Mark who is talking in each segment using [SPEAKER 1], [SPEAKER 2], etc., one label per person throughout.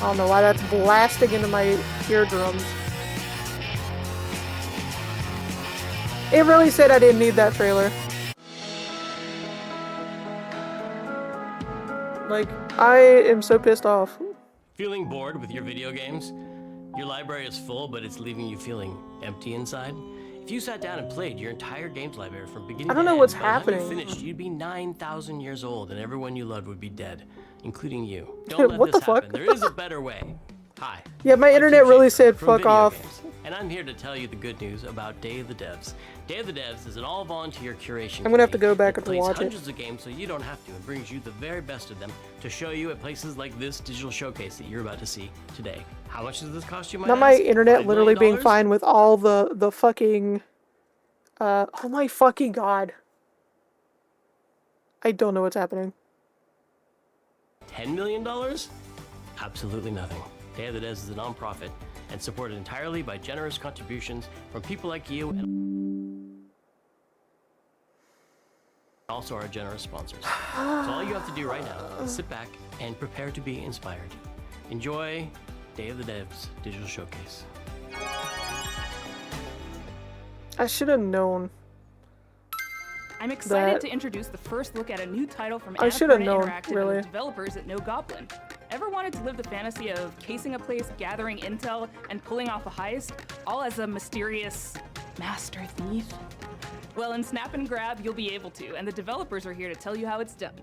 [SPEAKER 1] don't know why that's blasting into my eardrums. It really said I didn't need that trailer. Like, I am so pissed off.
[SPEAKER 2] Feeling bored with your video games? Your library is full, but it's leaving you feeling empty inside? If you sat down and played your entire games library from beginning to end,
[SPEAKER 1] I don't know what's
[SPEAKER 2] by the time
[SPEAKER 1] happening.
[SPEAKER 2] you finished, you'd be 9,000 years old, and everyone you loved would be dead, including you. Don't let
[SPEAKER 1] What
[SPEAKER 2] this
[SPEAKER 1] the fuck?
[SPEAKER 2] happen. There is a better way. Hi.
[SPEAKER 1] Yeah, my
[SPEAKER 2] I'm
[SPEAKER 1] internet
[SPEAKER 2] Tim
[SPEAKER 1] really
[SPEAKER 2] Schafer
[SPEAKER 1] said
[SPEAKER 2] from
[SPEAKER 1] fuck
[SPEAKER 2] Video
[SPEAKER 1] off.
[SPEAKER 2] Games, and I'm here to tell you the good news about Day of the Devs. Day of the Devs is an all-volunteer curation.
[SPEAKER 1] I'm gonna have to
[SPEAKER 2] committee
[SPEAKER 1] go back
[SPEAKER 2] that
[SPEAKER 1] and
[SPEAKER 2] plays
[SPEAKER 1] watch it.
[SPEAKER 2] hundreds of games so you don't have to, and brings you the very best of them to show you at places like this digital showcase that you're about to see today. How much does this cost you, might
[SPEAKER 1] Not my
[SPEAKER 2] ask?
[SPEAKER 1] internet
[SPEAKER 2] $5
[SPEAKER 1] literally
[SPEAKER 2] million?
[SPEAKER 1] being fine with all the fucking... oh my fucking god. I don't know what's happening.
[SPEAKER 2] $10 million? Absolutely nothing. Day of the Devs is a non-profit and supported entirely by generous contributions from people like you and also our generous sponsors. So all you have to do right now is sit back and prepare to be inspired. Enjoy Day of the Devs Digital Showcase.
[SPEAKER 1] I should have known.
[SPEAKER 3] I'm excited
[SPEAKER 1] That-
[SPEAKER 3] to introduce the first look at a new title from
[SPEAKER 1] I should have
[SPEAKER 3] Annapurna
[SPEAKER 1] known,
[SPEAKER 3] Interactive
[SPEAKER 1] really.
[SPEAKER 3] and the developers at No Goblin. Ever wanted to live the fantasy of casing a place, gathering intel, and pulling off a heist, all as a mysterious master thief? Well, in Snap and Grab, you'll be able to, and the developers are here to tell you how it's done.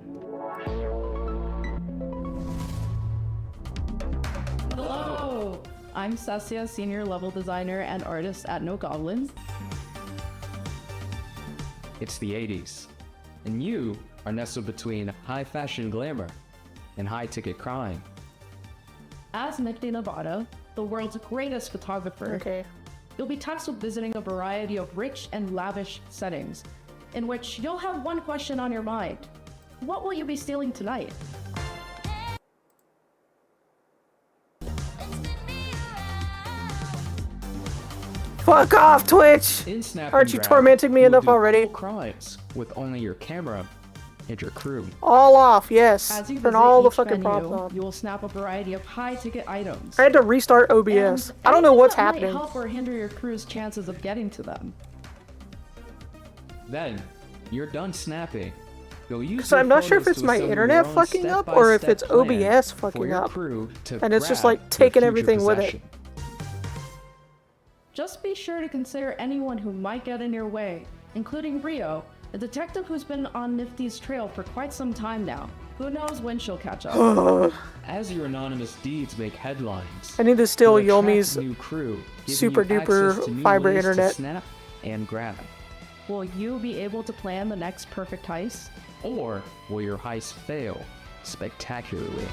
[SPEAKER 4] Hello! I'm Sasia, Senior Level Designer and Artist at No Goblins.
[SPEAKER 5] It's the 80s, and you are nestled between high fashion glamour and high ticket crime.
[SPEAKER 4] As Nick Nevada, the world's greatest photographer,
[SPEAKER 1] Okay.
[SPEAKER 4] you'll be tasked with visiting a variety of rich and lavish settings, in which you'll have one question on your mind. What will you be stealing tonight?
[SPEAKER 1] Fuck off, Twitch!
[SPEAKER 5] In Snap
[SPEAKER 1] Aren't
[SPEAKER 5] and
[SPEAKER 1] you
[SPEAKER 5] Grab,
[SPEAKER 1] tormenting me
[SPEAKER 5] you'll
[SPEAKER 1] enough
[SPEAKER 5] do
[SPEAKER 1] already?
[SPEAKER 5] cool crimes with only your camera and your crew.
[SPEAKER 1] All off, yes.
[SPEAKER 4] As you
[SPEAKER 1] Turn
[SPEAKER 4] visit
[SPEAKER 1] all the
[SPEAKER 4] each
[SPEAKER 1] fucking
[SPEAKER 4] venue,
[SPEAKER 1] props off.
[SPEAKER 4] you will snap a variety of high-ticket items.
[SPEAKER 1] I had to restart OBS.
[SPEAKER 4] And
[SPEAKER 1] I don't know
[SPEAKER 4] anything
[SPEAKER 1] what's
[SPEAKER 4] that might
[SPEAKER 1] happening.
[SPEAKER 4] help or hinder your crew's chances of getting to them.
[SPEAKER 5] Then, you're done snapping. You'll use
[SPEAKER 1] So
[SPEAKER 5] your
[SPEAKER 1] I'm not sure if
[SPEAKER 5] photos
[SPEAKER 1] it's
[SPEAKER 5] to
[SPEAKER 1] my
[SPEAKER 5] assemble
[SPEAKER 1] internet
[SPEAKER 5] your own
[SPEAKER 1] fucking up or if
[SPEAKER 5] step-by-step
[SPEAKER 1] it's OBS
[SPEAKER 5] plan
[SPEAKER 1] fucking
[SPEAKER 5] for your
[SPEAKER 1] up.
[SPEAKER 5] crew to
[SPEAKER 1] And it's just
[SPEAKER 5] grab
[SPEAKER 1] like
[SPEAKER 5] your
[SPEAKER 1] taking
[SPEAKER 5] future
[SPEAKER 1] everything with it.
[SPEAKER 5] possession.
[SPEAKER 4] Just be sure to consider anyone who might get in your way, including Rio, a detective who's been on Nifty's trail for quite some time now. Who knows when she'll catch up.
[SPEAKER 5] As your anonymous deeds make headlines,
[SPEAKER 1] I need to steal
[SPEAKER 5] you'll attract
[SPEAKER 1] Yomi's
[SPEAKER 5] new crew, giving
[SPEAKER 1] super
[SPEAKER 5] you
[SPEAKER 1] duper
[SPEAKER 5] access to new
[SPEAKER 1] fiber
[SPEAKER 5] ways to
[SPEAKER 1] internet.
[SPEAKER 5] snap and grab.
[SPEAKER 4] Will you be able to plan the next perfect heist?
[SPEAKER 5] Or will your heist fail spectacularly?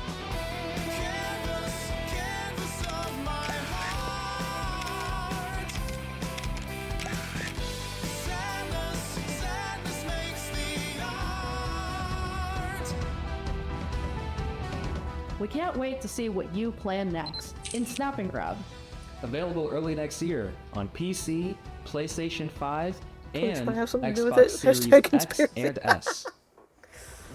[SPEAKER 4] We can't wait to see what you plan next in Snap and Grab.
[SPEAKER 5] Available early next year on PC, PlayStation 5,
[SPEAKER 1] Please,
[SPEAKER 5] and
[SPEAKER 1] might have something to do with
[SPEAKER 5] Xbox
[SPEAKER 1] it.
[SPEAKER 5] Series
[SPEAKER 1] Hashtag
[SPEAKER 5] X
[SPEAKER 1] conspiracy.
[SPEAKER 5] and S.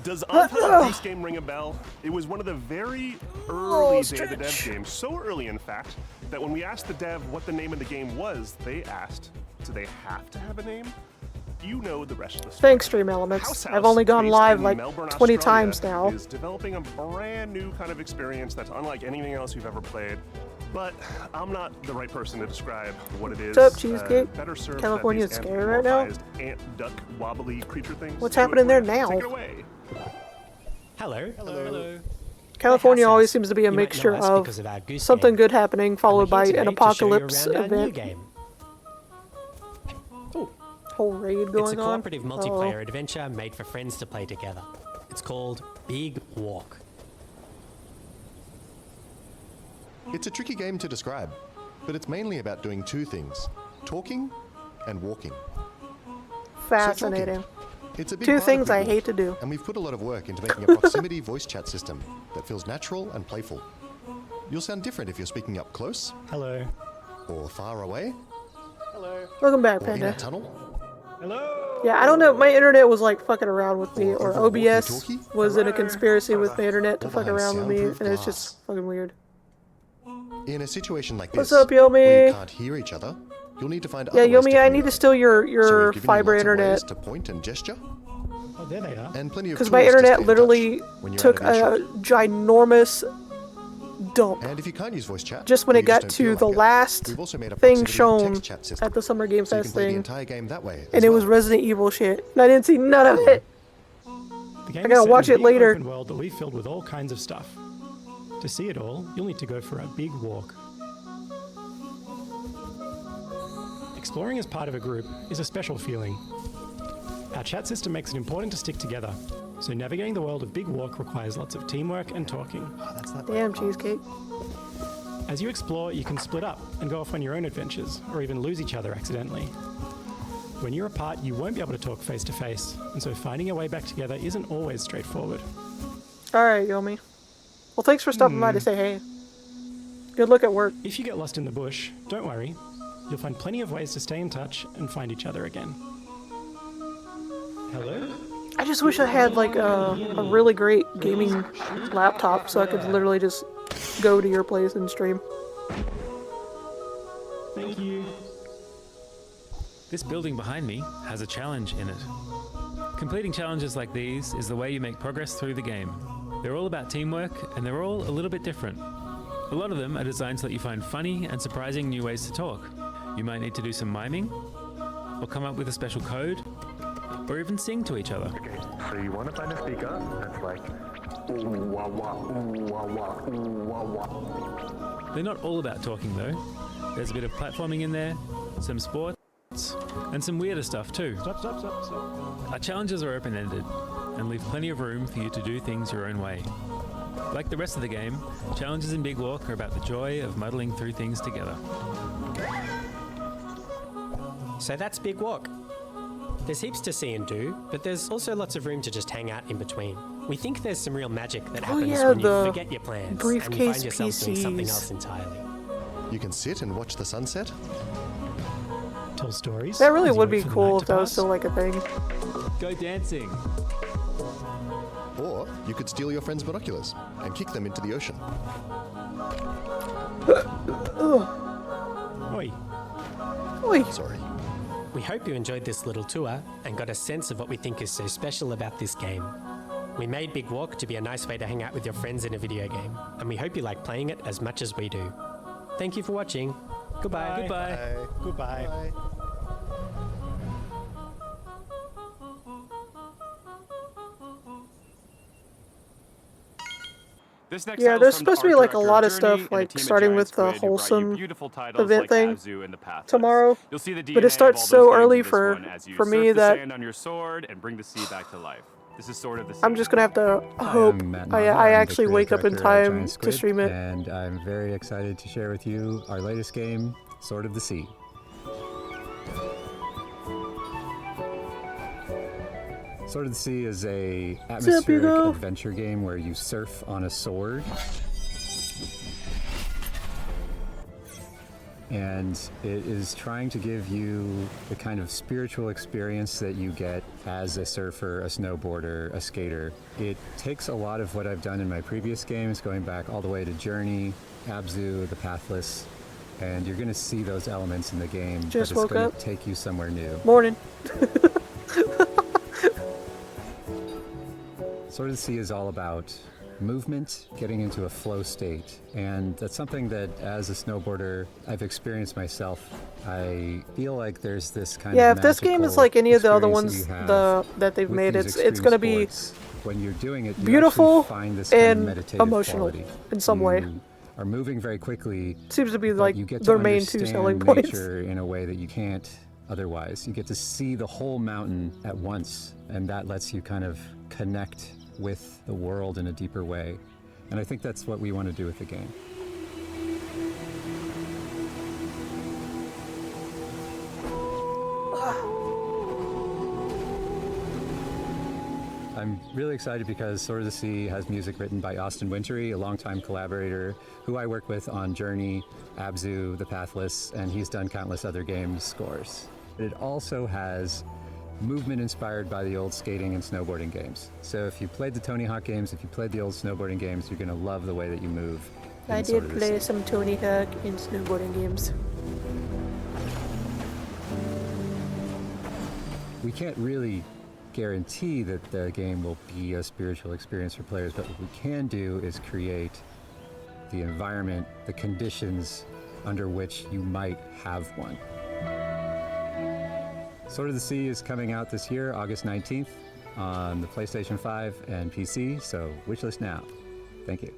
[SPEAKER 6] Does Untitled Goose Game ring a bell? It was one of the very early Day of the Dev
[SPEAKER 1] stretch.
[SPEAKER 6] games, so early in fact, that when we asked the dev what the name of the game was, they asked, do they have to have a name? You know the rest of the story.
[SPEAKER 1] Thanks, Stream Elements.
[SPEAKER 6] House
[SPEAKER 1] I've only gone
[SPEAKER 6] based
[SPEAKER 1] live
[SPEAKER 6] in
[SPEAKER 1] like
[SPEAKER 6] Melbourne,
[SPEAKER 1] 20
[SPEAKER 6] Australia,
[SPEAKER 1] times now.
[SPEAKER 6] is developing a brand new kind of experience that's unlike anything else you've ever played. But I'm not the right person to describe what it is.
[SPEAKER 1] What's up, Cheesecake?
[SPEAKER 6] Better served
[SPEAKER 1] California
[SPEAKER 6] that these
[SPEAKER 1] is scary right now?
[SPEAKER 6] anthropomorphized ant, duck, wobbly creature things.
[SPEAKER 1] What's
[SPEAKER 6] do it
[SPEAKER 1] happening
[SPEAKER 6] for
[SPEAKER 1] there
[SPEAKER 6] you.
[SPEAKER 1] now?
[SPEAKER 6] Take it away.
[SPEAKER 7] Hello. Hello.
[SPEAKER 1] California
[SPEAKER 7] House
[SPEAKER 1] always
[SPEAKER 7] House.
[SPEAKER 1] seems to be a
[SPEAKER 7] You might know
[SPEAKER 1] mixture
[SPEAKER 7] us
[SPEAKER 1] of
[SPEAKER 7] because of our Goose
[SPEAKER 1] something
[SPEAKER 7] Game.
[SPEAKER 1] good happening followed by
[SPEAKER 7] I'm here
[SPEAKER 1] an
[SPEAKER 7] today to show you
[SPEAKER 1] apocalypse
[SPEAKER 7] around our new
[SPEAKER 1] event.
[SPEAKER 7] game.
[SPEAKER 1] Whole raid
[SPEAKER 7] It's a
[SPEAKER 1] going on.
[SPEAKER 7] cooperative multiplayer adventure made for friends to play together. It's called Big Walk.
[SPEAKER 8] It's a tricky game to describe, but it's mainly about doing two things, talking and walking.
[SPEAKER 1] Fascinating.
[SPEAKER 8] It's a big
[SPEAKER 1] Two
[SPEAKER 8] part of
[SPEAKER 1] things
[SPEAKER 8] Big
[SPEAKER 1] I
[SPEAKER 8] Walk,
[SPEAKER 1] hate to do.
[SPEAKER 8] And we've put a lot of work into making a proximity voice chat system that feels natural and playful. You'll sound different if you're speaking up close
[SPEAKER 7] Hello.
[SPEAKER 8] or far away
[SPEAKER 1] Welcome back,
[SPEAKER 8] or in a
[SPEAKER 1] Panda.
[SPEAKER 8] tunnel.
[SPEAKER 1] Yeah, I don't know. My internet was like fucking around with me, or
[SPEAKER 8] over a
[SPEAKER 1] OBS
[SPEAKER 8] walkie-talkie?
[SPEAKER 1] was in a conspiracy with the internet to fuck
[SPEAKER 8] behind
[SPEAKER 1] around with me,
[SPEAKER 8] soundproof
[SPEAKER 1] and it's
[SPEAKER 8] glass.
[SPEAKER 1] just fucking weird.
[SPEAKER 8] In a situation like
[SPEAKER 1] What's
[SPEAKER 8] this,
[SPEAKER 1] up,
[SPEAKER 8] where
[SPEAKER 1] Yomi?
[SPEAKER 8] you can't hear each other, you'll need to find
[SPEAKER 1] Yeah,
[SPEAKER 8] other ways
[SPEAKER 1] Yomi, I need to
[SPEAKER 8] communicate.
[SPEAKER 1] steal your
[SPEAKER 8] So we've given you
[SPEAKER 1] fiber
[SPEAKER 8] lots of
[SPEAKER 1] internet.
[SPEAKER 8] ways to point and gesture,
[SPEAKER 9] Oh, there they are.
[SPEAKER 8] and plenty of
[SPEAKER 1] Because
[SPEAKER 8] tools
[SPEAKER 1] my
[SPEAKER 8] to stay
[SPEAKER 1] internet
[SPEAKER 8] in
[SPEAKER 1] literally
[SPEAKER 8] touch when you're
[SPEAKER 1] took
[SPEAKER 8] out of
[SPEAKER 1] a
[SPEAKER 8] earshot.
[SPEAKER 1] ginormous dump
[SPEAKER 8] And if you can't use voice chat,
[SPEAKER 1] just when
[SPEAKER 8] or
[SPEAKER 1] it
[SPEAKER 8] you
[SPEAKER 1] got
[SPEAKER 8] don't
[SPEAKER 1] to
[SPEAKER 8] feel
[SPEAKER 1] the
[SPEAKER 8] like it,
[SPEAKER 1] last
[SPEAKER 8] we've also made a
[SPEAKER 1] thing
[SPEAKER 8] proximity
[SPEAKER 1] shown
[SPEAKER 8] text chat system,
[SPEAKER 1] at the Summer Game
[SPEAKER 8] so you
[SPEAKER 1] Fest
[SPEAKER 8] can play the
[SPEAKER 1] thing.
[SPEAKER 8] entire game that way.
[SPEAKER 1] And
[SPEAKER 8] as
[SPEAKER 1] it was
[SPEAKER 8] well.
[SPEAKER 1] Resident Evil shit. And I didn't see none of it.
[SPEAKER 9] The game
[SPEAKER 1] I gotta
[SPEAKER 9] is set
[SPEAKER 1] watch
[SPEAKER 9] in a
[SPEAKER 1] it
[SPEAKER 9] big
[SPEAKER 1] later.
[SPEAKER 9] Open world that we filled with all kinds of stuff. To see it all, you'll need to go for a big walk. Exploring as part of a group is a special feeling. Our chat system makes it important to stick together, so navigating the world of Big Walk requires lots of teamwork and talking.
[SPEAKER 1] Damn, cheesecake.
[SPEAKER 9] As you explore, you can split up and go off on your own adventures, or even lose each other accidentally. When you're apart, you won't be able to talk face to face, and so finding your way back together isn't always straightforward.
[SPEAKER 1] Alright, Yomi. Well, thanks for stopping by to say hey. Good luck at work.
[SPEAKER 9] If you get lost in the bush, don't worry. You'll find plenty of ways to stay in touch and find each other again. Hello?
[SPEAKER 1] I just wish I had like a really great gaming laptop so I could literally just go to your place and stream.
[SPEAKER 9] Thank you.
[SPEAKER 10] This building behind me has a challenge in it. Completing challenges like these is the way you make progress through the game. They're all about teamwork, and they're all a little bit different. A lot of them are designed to let you find funny and surprising new ways to talk. You might need to do some miming, or come up with a special code, or even sing to each other.
[SPEAKER 6] Okay, so you want to find a speaker that's like ooh wah wah ooh wah wah ooh wah wah.
[SPEAKER 10] They're not all about talking though. There's a bit of platforming in there, some sports, and some weirder stuff too.
[SPEAKER 9] Stop.
[SPEAKER 10] Our challenges are open-ended, and leave plenty of room for you to do things your own way. Like the rest of the game, challenges in Big Walk are about the joy of muddling through things together.
[SPEAKER 7] So that's Big Walk. There's heaps to see and do, but there's also lots of room to just hang out in between. We think there's some real magic that happens
[SPEAKER 1] yeah,
[SPEAKER 7] when you
[SPEAKER 1] the
[SPEAKER 7] forget your plans and you
[SPEAKER 1] briefcase
[SPEAKER 7] find yourself doing something
[SPEAKER 1] PCs.
[SPEAKER 7] else entirely.
[SPEAKER 8] You can sit and watch the sunset,
[SPEAKER 9] Tell stories.
[SPEAKER 1] That really
[SPEAKER 9] as you
[SPEAKER 1] would
[SPEAKER 9] wait
[SPEAKER 1] be
[SPEAKER 9] for the
[SPEAKER 1] cool
[SPEAKER 9] night
[SPEAKER 1] if
[SPEAKER 9] to
[SPEAKER 1] that was
[SPEAKER 9] pass.
[SPEAKER 1] still like a thing.
[SPEAKER 10] Go dancing!
[SPEAKER 8] or you could steal your friend's binoculars and kick them into the ocean.
[SPEAKER 9] Oi.
[SPEAKER 1] Oi.
[SPEAKER 8] Sorry.
[SPEAKER 7] We hope you enjoyed this little tour and got a sense of what we think is so special about this game. We made Big Walk to be a nice way to hang out with your friends in a video game, and we hope you like playing it as much as we do. Thank you for watching. Goodbye.
[SPEAKER 9] Bye.
[SPEAKER 10] Goodbye.
[SPEAKER 9] Goodbye.
[SPEAKER 11] This next
[SPEAKER 1] Yeah,
[SPEAKER 11] title's
[SPEAKER 1] there's
[SPEAKER 11] from the
[SPEAKER 1] supposed to be
[SPEAKER 11] art
[SPEAKER 1] like a
[SPEAKER 11] director
[SPEAKER 1] lot
[SPEAKER 11] of
[SPEAKER 1] of
[SPEAKER 11] Journey
[SPEAKER 1] stuff,
[SPEAKER 11] and a
[SPEAKER 1] like
[SPEAKER 11] team at
[SPEAKER 1] starting
[SPEAKER 11] Giant
[SPEAKER 1] with the
[SPEAKER 11] Squid who brought you
[SPEAKER 1] wholesome
[SPEAKER 11] beautiful titles
[SPEAKER 1] event
[SPEAKER 11] like
[SPEAKER 1] thing
[SPEAKER 11] Abzu and the Pathless.
[SPEAKER 1] tomorrow.
[SPEAKER 11] You'll see the DNA
[SPEAKER 1] But it
[SPEAKER 11] of
[SPEAKER 1] starts
[SPEAKER 11] all
[SPEAKER 1] so
[SPEAKER 11] those games
[SPEAKER 1] early
[SPEAKER 11] in this
[SPEAKER 1] for
[SPEAKER 11] one as you
[SPEAKER 1] for
[SPEAKER 11] surf
[SPEAKER 1] me
[SPEAKER 11] the
[SPEAKER 1] that
[SPEAKER 11] sand on your sword and bring the sea back to life. This is sort of the
[SPEAKER 1] I'm just gonna have to hope I actually wake up in time to stream it.
[SPEAKER 12] And I'm very excited to share with you our latest game, Sword of the Sea. Sword of the Sea is a atmospheric
[SPEAKER 1] Hugo?
[SPEAKER 12] adventure game where you surf on a sword. And it is trying to give you the kind of spiritual experience that you get as a surfer, a snowboarder, a skater. It takes a lot of what I've done in my previous games, going back all the way to Journey, Abzu, the Pathless, and you're going to see those elements in the game,
[SPEAKER 1] Just
[SPEAKER 12] but it's
[SPEAKER 1] woke
[SPEAKER 12] going
[SPEAKER 1] up.
[SPEAKER 12] to take you somewhere new.
[SPEAKER 1] Morning.
[SPEAKER 12] Sword of the Sea is all about movement, getting into a flow state, and that's something that as a snowboarder I've experienced myself. I feel like there's this kind
[SPEAKER 1] Yeah,
[SPEAKER 12] of
[SPEAKER 1] if this game is
[SPEAKER 12] magical
[SPEAKER 1] like any of the other
[SPEAKER 12] experience
[SPEAKER 1] ones
[SPEAKER 12] that you have
[SPEAKER 1] that they've
[SPEAKER 12] with
[SPEAKER 1] made,
[SPEAKER 12] these
[SPEAKER 1] it's gonna be
[SPEAKER 12] extreme sports. When you're doing it, you
[SPEAKER 1] beautiful
[SPEAKER 12] actually find this kind of
[SPEAKER 1] and
[SPEAKER 12] meditative
[SPEAKER 1] emotional
[SPEAKER 12] quality.
[SPEAKER 1] in some way.
[SPEAKER 12] You are moving very quickly.
[SPEAKER 1] Seems to be
[SPEAKER 12] but
[SPEAKER 1] like
[SPEAKER 12] you get to
[SPEAKER 1] their main two
[SPEAKER 12] understand
[SPEAKER 1] selling points.
[SPEAKER 12] nature in a way that you can't otherwise. You get to see the whole mountain at once, and that lets you kind of connect with the world in a deeper way. And I think that's what we want to do with the game. I'm really excited because Sword of the Sea has music written by Austin Wintory, a longtime collaborator who I work with on Journey, Abzu, The Pathless, and he's done countless other games scores. It also has movement inspired by the old skating and snowboarding games. So if you played the Tony Hawk games, if you played the old snowboarding games, you're going to love the way that you move.
[SPEAKER 1] I
[SPEAKER 12] in sort
[SPEAKER 1] did
[SPEAKER 12] of the
[SPEAKER 1] play
[SPEAKER 12] same.
[SPEAKER 1] some Tony Hawk and snowboarding games.
[SPEAKER 12] We can't really guarantee that the game will be a spiritual experience for players, but what we can do is create the environment, the conditions under which you might have one. Sword of the Sea is coming out this year, August 19th, on the PlayStation 5 and PC, so wishlist now. Thank you.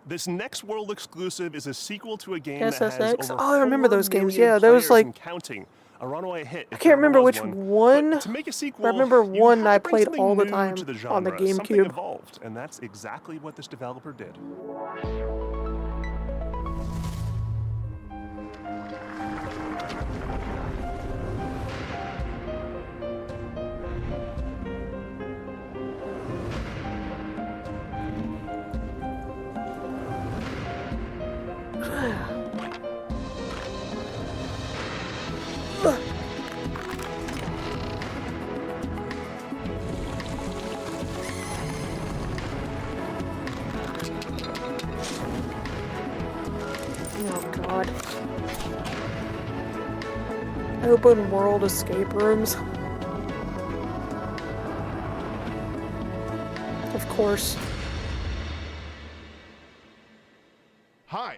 [SPEAKER 6] This next world exclusive is a sequel to a game that has
[SPEAKER 1] SSX?
[SPEAKER 6] over
[SPEAKER 1] Oh, I remember
[SPEAKER 6] 4
[SPEAKER 1] those games.
[SPEAKER 6] million
[SPEAKER 1] Yeah, those
[SPEAKER 6] players
[SPEAKER 1] like
[SPEAKER 6] and counting. A runaway hit.
[SPEAKER 1] I can't remember which one.
[SPEAKER 6] But to make a sequel,
[SPEAKER 1] I remember
[SPEAKER 6] you
[SPEAKER 1] one
[SPEAKER 6] have
[SPEAKER 1] I
[SPEAKER 6] to bring
[SPEAKER 1] played
[SPEAKER 6] something
[SPEAKER 1] all the
[SPEAKER 6] new
[SPEAKER 1] time
[SPEAKER 6] to the
[SPEAKER 1] on the
[SPEAKER 6] genre, something
[SPEAKER 1] GameCube.
[SPEAKER 6] evolved, and that's exactly what this developer did.
[SPEAKER 1] Oh god. Open world escape rooms. Of course.
[SPEAKER 13] Hi,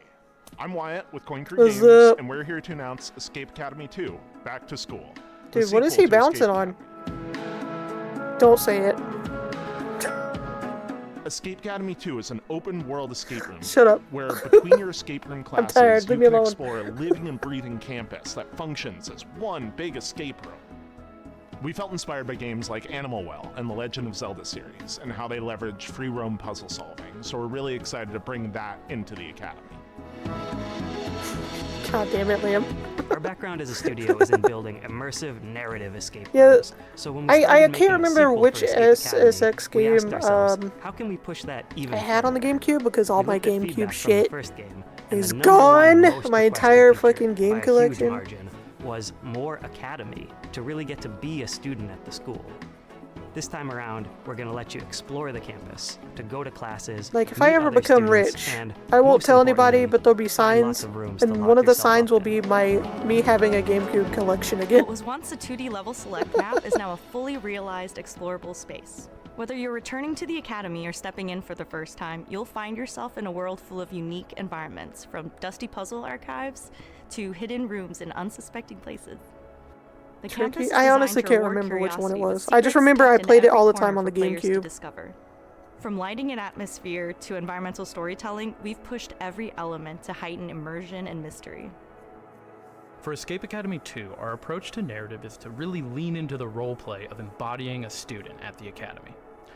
[SPEAKER 13] I'm Wyatt with Coin Creek
[SPEAKER 1] What's
[SPEAKER 13] Games,
[SPEAKER 1] up?
[SPEAKER 13] and we're here to announce Escape Academy 2, Back to School.
[SPEAKER 1] Dude, what is he bouncing on? Don't say it.
[SPEAKER 13] Escape Academy 2 is an open-world escape room.
[SPEAKER 1] Shut up.
[SPEAKER 13] Where between your escape room classes,
[SPEAKER 1] tired,
[SPEAKER 13] you
[SPEAKER 1] leave me
[SPEAKER 13] can
[SPEAKER 1] alone.
[SPEAKER 13] explore a living and breathing campus that functions as one big escape room. We felt inspired by games like Animal Well and the Legend of Zelda series, and how they leverage free roam puzzle solving, so we're really excited to bring that into the Academy.
[SPEAKER 1] God damn it, Liam.
[SPEAKER 14] Our background as a studio is in building immersive narrative escape
[SPEAKER 1] Yeah,
[SPEAKER 14] rooms. So when we
[SPEAKER 1] I
[SPEAKER 14] started
[SPEAKER 1] can't
[SPEAKER 14] making a
[SPEAKER 1] remember
[SPEAKER 14] sequel
[SPEAKER 1] which
[SPEAKER 14] for Escape Academy,
[SPEAKER 1] SSX
[SPEAKER 14] we asked
[SPEAKER 1] game
[SPEAKER 14] ourselves, how can we push that even
[SPEAKER 1] I had on the GameCube because all
[SPEAKER 14] We
[SPEAKER 1] my
[SPEAKER 14] looked at
[SPEAKER 1] GameCube
[SPEAKER 14] feedback from the
[SPEAKER 1] shit
[SPEAKER 14] first game, and
[SPEAKER 1] is
[SPEAKER 14] the number one
[SPEAKER 1] gone.
[SPEAKER 14] most
[SPEAKER 1] My
[SPEAKER 14] requested
[SPEAKER 1] entire
[SPEAKER 14] feature
[SPEAKER 1] fucking
[SPEAKER 14] by
[SPEAKER 1] game
[SPEAKER 14] a huge
[SPEAKER 1] collection.
[SPEAKER 14] margin was more academy to really get to be a student at the school. This time around, we're going to let you explore the campus, to go to classes.
[SPEAKER 1] Like, if
[SPEAKER 14] meet
[SPEAKER 1] I ever
[SPEAKER 14] other
[SPEAKER 1] become
[SPEAKER 14] students,
[SPEAKER 1] rich,
[SPEAKER 14] and
[SPEAKER 1] I won't
[SPEAKER 14] most
[SPEAKER 1] tell anybody,
[SPEAKER 14] importantly,
[SPEAKER 1] but there'll be
[SPEAKER 14] find lots
[SPEAKER 1] signs,
[SPEAKER 14] of rooms to
[SPEAKER 1] and
[SPEAKER 14] lock
[SPEAKER 1] one of the
[SPEAKER 14] yourself
[SPEAKER 1] signs
[SPEAKER 14] up
[SPEAKER 1] will be me having a GameCube collection again.
[SPEAKER 15] What was once a 2D level select map is now a fully realized explorable space. Whether you're returning to the Academy or stepping in for the first time, you'll find yourself in a world full of unique environments, from dusty puzzle archives to hidden rooms in unsuspecting places. The campus is
[SPEAKER 1] I
[SPEAKER 15] designed
[SPEAKER 1] honestly
[SPEAKER 15] to
[SPEAKER 1] can't
[SPEAKER 15] reward
[SPEAKER 1] remember which one it
[SPEAKER 15] curiosity with
[SPEAKER 1] was. I just
[SPEAKER 15] secrets
[SPEAKER 1] remember I
[SPEAKER 15] tucked in
[SPEAKER 1] played it
[SPEAKER 15] every
[SPEAKER 1] all the
[SPEAKER 15] corner
[SPEAKER 1] time on the
[SPEAKER 15] for players to
[SPEAKER 1] GameCube.
[SPEAKER 15] discover. From lighting and atmosphere to environmental storytelling, we've pushed every element to heighten immersion and mystery.
[SPEAKER 16] For Escape Academy 2, our approach to narrative is to really lean into the roleplay of embodying a student at the Academy.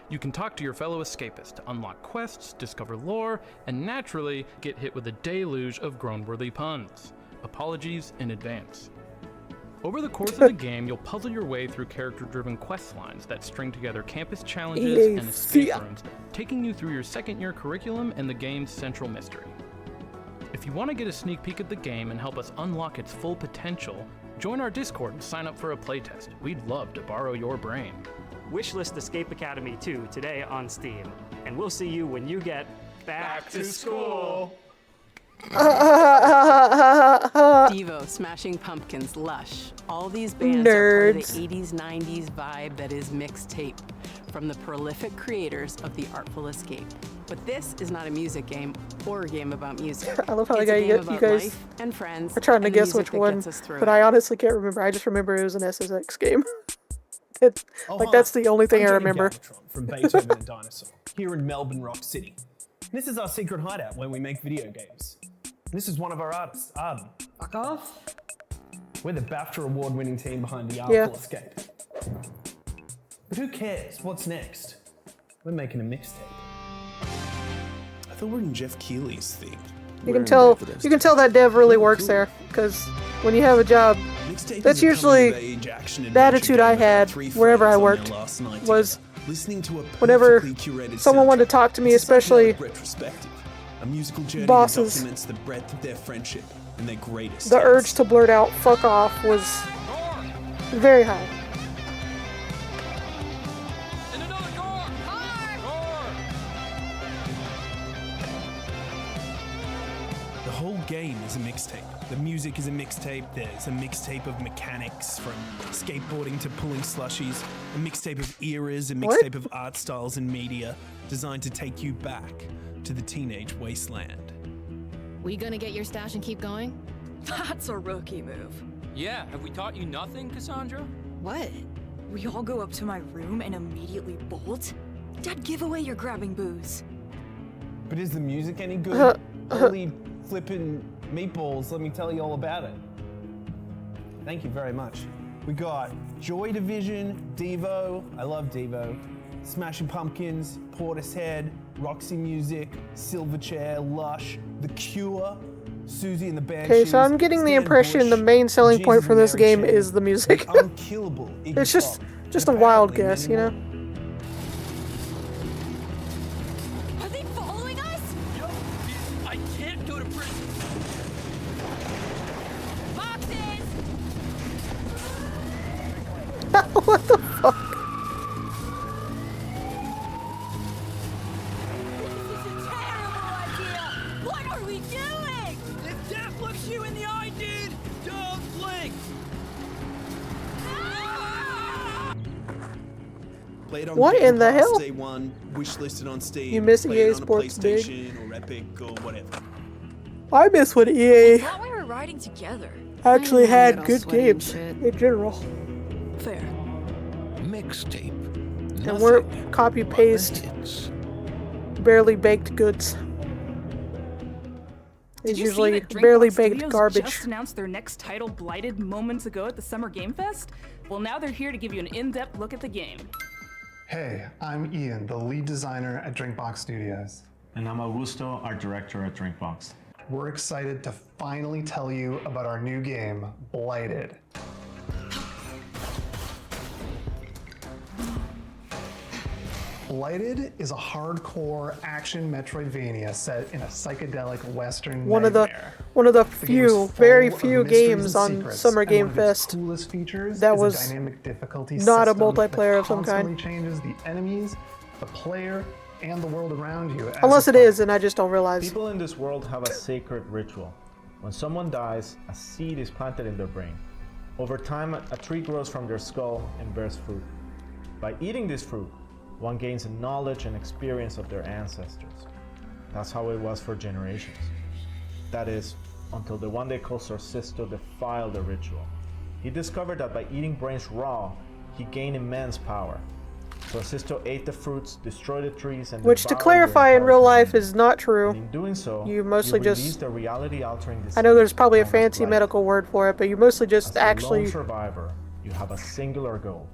[SPEAKER 16] You can talk to your fellow escapists to unlock quests, discover lore, and naturally get hit with a deluge of groan-worthy puns. Apologies in advance. Over the course of the game, you'll puzzle your way through character-driven quest lines that string together campus challenges and escape rooms, taking you through your second-year curriculum and the game's central mystery. If you want to get a sneak peek at the game and help us unlock its full potential, join our Discord and sign up for a playtest. We'd love to borrow your brain.
[SPEAKER 14] Wishlist Escape Academy 2 today on Steam, and we'll see you when you get back to school.
[SPEAKER 17] Devo, Smashing Pumpkins, Lush. All these bands are part of the 80s, 90s vibe that is mixtape from the prolific creators of The Artful Escape. But this is not a music game or a game about music.
[SPEAKER 1] I love how
[SPEAKER 17] It's a game
[SPEAKER 1] you
[SPEAKER 17] about
[SPEAKER 1] guys
[SPEAKER 17] life and friends
[SPEAKER 1] are trying to
[SPEAKER 17] and the
[SPEAKER 1] guess
[SPEAKER 17] music
[SPEAKER 1] which
[SPEAKER 17] that
[SPEAKER 1] one,
[SPEAKER 17] gets us through
[SPEAKER 1] but
[SPEAKER 17] it.
[SPEAKER 1] I honestly can't remember. I just remember it was an SSX game.
[SPEAKER 18] Oh,
[SPEAKER 1] Like,
[SPEAKER 18] hi.
[SPEAKER 1] that's the only thing
[SPEAKER 18] I'm
[SPEAKER 1] I
[SPEAKER 18] Johnny
[SPEAKER 1] remember.
[SPEAKER 18] Galvatron from Beethoven and Dinosaur, here in Melbourne Rock City. This is our secret hideout where we make video games. This is one of our artists, Arden. Fuck off. We're the BAFTA award-winning team behind The Artful Escape. But who cares? What's next? We're making a mixtape.
[SPEAKER 19] I thought we were in Jeff Keighley's theme.
[SPEAKER 1] You can tell that dev really works there, because when you have a job, that's usually the attitude I had wherever I worked, was whenever someone wanted to talk to me, especially
[SPEAKER 19] a musical journey
[SPEAKER 1] bosses,
[SPEAKER 19] that documents the breadth of their friendship and their greatest
[SPEAKER 1] the urge to blurt out "fuck off" was very high.
[SPEAKER 19] whole game is a mixtape. The music is a mixtape. There's a mixtape of mechanics from skateboarding to pulling slushies, a mixtape of eras, a mixtape of art styles and media designed to take you back to the teenage wasteland.
[SPEAKER 20] We gonna get your stash and keep going?
[SPEAKER 21] That's a rookie move.
[SPEAKER 22] Yeah, have we taught you nothing, Cassandra?
[SPEAKER 21] What? We all go up to my room and immediately bolt? Dead giveaway you're grabbing booze.
[SPEAKER 18] But is the music any good? Holy flippin' meatballs, let me tell you all about it. Thank you very much. We got Joy Division, Devo, I love Devo, Smashing Pumpkins, Portishead, Roxy Music, Silverchair, Lush, The Cure, Susie and the Banshees.
[SPEAKER 1] Okay, so I'm getting the impression the main selling point for this game is the music. It's just a wild guess, you know?
[SPEAKER 21] Are they following us?
[SPEAKER 22] Yup. I can't go to prison.
[SPEAKER 21] Boxes!
[SPEAKER 1] What the fuck?
[SPEAKER 21] What are we doing?
[SPEAKER 22] If death looks you in the eye, dude, don't blink.
[SPEAKER 19] Played on
[SPEAKER 1] What
[SPEAKER 19] Game
[SPEAKER 1] in the
[SPEAKER 19] Pass
[SPEAKER 1] hell?
[SPEAKER 19] Day one, wishlisted on Steam.
[SPEAKER 1] You miss
[SPEAKER 19] played it
[SPEAKER 1] EA
[SPEAKER 19] on a
[SPEAKER 1] Sports big.
[SPEAKER 19] PlayStation or Epic or whatever.
[SPEAKER 1] I miss when EA
[SPEAKER 21] I thought we were riding together.
[SPEAKER 1] actually
[SPEAKER 21] I know,
[SPEAKER 1] had
[SPEAKER 21] get all
[SPEAKER 1] good
[SPEAKER 21] sweaty and
[SPEAKER 1] games
[SPEAKER 21] shit.
[SPEAKER 1] in general.
[SPEAKER 21] Fair.
[SPEAKER 23] Mixtape.
[SPEAKER 1] And we're copy paste barely baked goods.
[SPEAKER 3] Did
[SPEAKER 1] It's
[SPEAKER 3] you
[SPEAKER 1] usually
[SPEAKER 3] see that Drinkbox
[SPEAKER 1] barely baked
[SPEAKER 3] Studios
[SPEAKER 1] garbage.
[SPEAKER 3] just announced their next title, Blighted, moments ago at the Summer Game Fest? Well, now they're here to give you an in-depth look at the game.
[SPEAKER 24] Hey, I'm Ian, the lead designer at Drinkbox Studios.
[SPEAKER 25] And I'm Augusto, art director at Drinkbox.
[SPEAKER 24] We're excited to finally tell you about our new game, Blighted. Blighted is a hardcore action Metroidvania set in a psychedelic Western
[SPEAKER 1] One of
[SPEAKER 24] nightmare.
[SPEAKER 1] the
[SPEAKER 24] The game is
[SPEAKER 1] few, very
[SPEAKER 24] full of
[SPEAKER 1] few
[SPEAKER 24] mysteries
[SPEAKER 1] games
[SPEAKER 24] and
[SPEAKER 1] on
[SPEAKER 24] secrets,
[SPEAKER 1] Summer
[SPEAKER 24] and
[SPEAKER 1] Game
[SPEAKER 24] one of its
[SPEAKER 1] Fest
[SPEAKER 24] coolest features
[SPEAKER 1] that
[SPEAKER 24] is a
[SPEAKER 1] was
[SPEAKER 24] dynamic difficulty
[SPEAKER 1] not a
[SPEAKER 24] system that
[SPEAKER 1] multiplayer of some
[SPEAKER 24] constantly
[SPEAKER 1] kind.
[SPEAKER 24] changes the enemies, the player, and the world around you.
[SPEAKER 1] Unless it is, and I just don't realize.
[SPEAKER 25] People in this world have a sacred ritual. When someone dies, a seed is planted in their brain. Over time, a tree grows from their skull and bears fruit. By eating this fruit, one gains a knowledge and experience of their ancestors. That's how it was for generations. That is, until the one day called Sorcisto defiled the ritual. He discovered that by eating brains raw, he gained immense power. Sorcisto ate the fruits, destroyed the trees, and
[SPEAKER 1] Which, to
[SPEAKER 25] devoured
[SPEAKER 1] clarify,
[SPEAKER 25] their
[SPEAKER 1] in real
[SPEAKER 25] entire
[SPEAKER 1] life is not true.
[SPEAKER 25] in doing so,
[SPEAKER 1] You mostly
[SPEAKER 25] you
[SPEAKER 1] just.
[SPEAKER 25] released a reality-altering
[SPEAKER 1] I know
[SPEAKER 25] disease
[SPEAKER 1] there's probably a
[SPEAKER 25] known as
[SPEAKER 1] fancy
[SPEAKER 25] blight.
[SPEAKER 1] medical word for it, but you mostly just
[SPEAKER 25] As a lone
[SPEAKER 1] actually
[SPEAKER 25] survivor, you have a singular goal.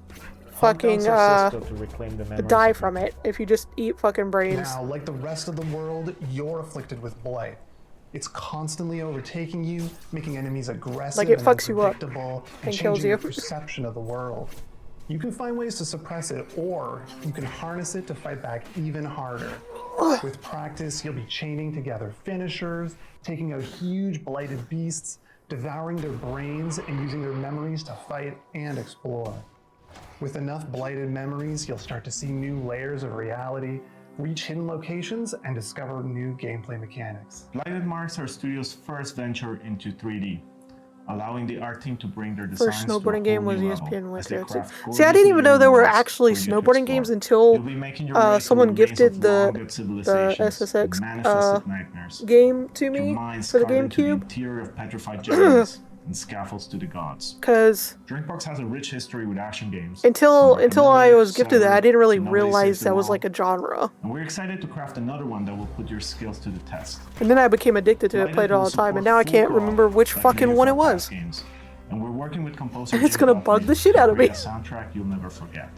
[SPEAKER 1] fucking
[SPEAKER 25] Hunt down Sorcisto to reclaim the memories
[SPEAKER 1] die
[SPEAKER 25] of
[SPEAKER 1] from it if you just eat fucking brains.
[SPEAKER 24] Now, like the rest of the world, you're afflicted with blight. It's constantly overtaking you, making enemies aggressive
[SPEAKER 1] Like it
[SPEAKER 24] and
[SPEAKER 1] fucks you up
[SPEAKER 24] unpredictable,
[SPEAKER 1] and
[SPEAKER 24] and
[SPEAKER 1] kills
[SPEAKER 24] changing
[SPEAKER 1] you.
[SPEAKER 24] your perception of the world. You can find ways to suppress it, or you can harness it to fight back even harder. With practice, you'll be chaining together finishers, taking out huge blighted beasts, devouring their brains, and using their memories to fight and explore. With enough blighted memories, you'll start to see new layers of reality, reach hidden locations, and discover new gameplay mechanics.
[SPEAKER 25] Blighted marks our studio's first venture into 3D, allowing the art team to bring their designs
[SPEAKER 1] First
[SPEAKER 25] to a
[SPEAKER 1] snowboarding
[SPEAKER 25] whole
[SPEAKER 1] game was
[SPEAKER 25] new level
[SPEAKER 1] ESPN
[SPEAKER 25] as they
[SPEAKER 1] Winter.
[SPEAKER 25] craft
[SPEAKER 1] See, I
[SPEAKER 25] gorgeous
[SPEAKER 1] didn't even know there were
[SPEAKER 25] worlds
[SPEAKER 1] actually
[SPEAKER 25] for you to
[SPEAKER 1] snowboarding games
[SPEAKER 25] explore.
[SPEAKER 1] until
[SPEAKER 25] You'll be making your way through
[SPEAKER 1] someone
[SPEAKER 25] the maze
[SPEAKER 1] gifted
[SPEAKER 25] of
[SPEAKER 1] the
[SPEAKER 25] long-dead civilizations
[SPEAKER 1] SSX
[SPEAKER 25] with manifested nightmares.
[SPEAKER 1] game to
[SPEAKER 25] Your
[SPEAKER 1] me
[SPEAKER 25] minds
[SPEAKER 1] for the
[SPEAKER 25] carved into the
[SPEAKER 1] GameCube.
[SPEAKER 25] interior of petrified giants and scaffolds to the gods.
[SPEAKER 1] Because
[SPEAKER 25] Drinkbox has a rich history with action games.
[SPEAKER 1] until
[SPEAKER 25] from
[SPEAKER 1] I
[SPEAKER 25] Recommended,
[SPEAKER 1] was gifted that, I
[SPEAKER 25] Solar,
[SPEAKER 1] didn't really
[SPEAKER 25] to nowadays
[SPEAKER 1] realize
[SPEAKER 25] Safety
[SPEAKER 1] that was
[SPEAKER 25] Wall.
[SPEAKER 1] like a genre.
[SPEAKER 25] And we're excited to craft another one that will put your skills to the test.
[SPEAKER 1] And then I became addicted to it,
[SPEAKER 25] Blighted
[SPEAKER 1] played it all
[SPEAKER 25] will
[SPEAKER 1] the time, and
[SPEAKER 25] support
[SPEAKER 1] now I
[SPEAKER 25] full
[SPEAKER 1] can't
[SPEAKER 25] co-op
[SPEAKER 1] remember which
[SPEAKER 25] like
[SPEAKER 1] fucking
[SPEAKER 25] native
[SPEAKER 1] one it
[SPEAKER 25] for
[SPEAKER 1] was.
[SPEAKER 25] past games. And we're working with composer
[SPEAKER 1] And it's
[SPEAKER 25] Jim
[SPEAKER 1] gonna
[SPEAKER 25] Duffy
[SPEAKER 1] bug the shit
[SPEAKER 25] to
[SPEAKER 1] out of me.
[SPEAKER 25] create a soundtrack you'll never forget.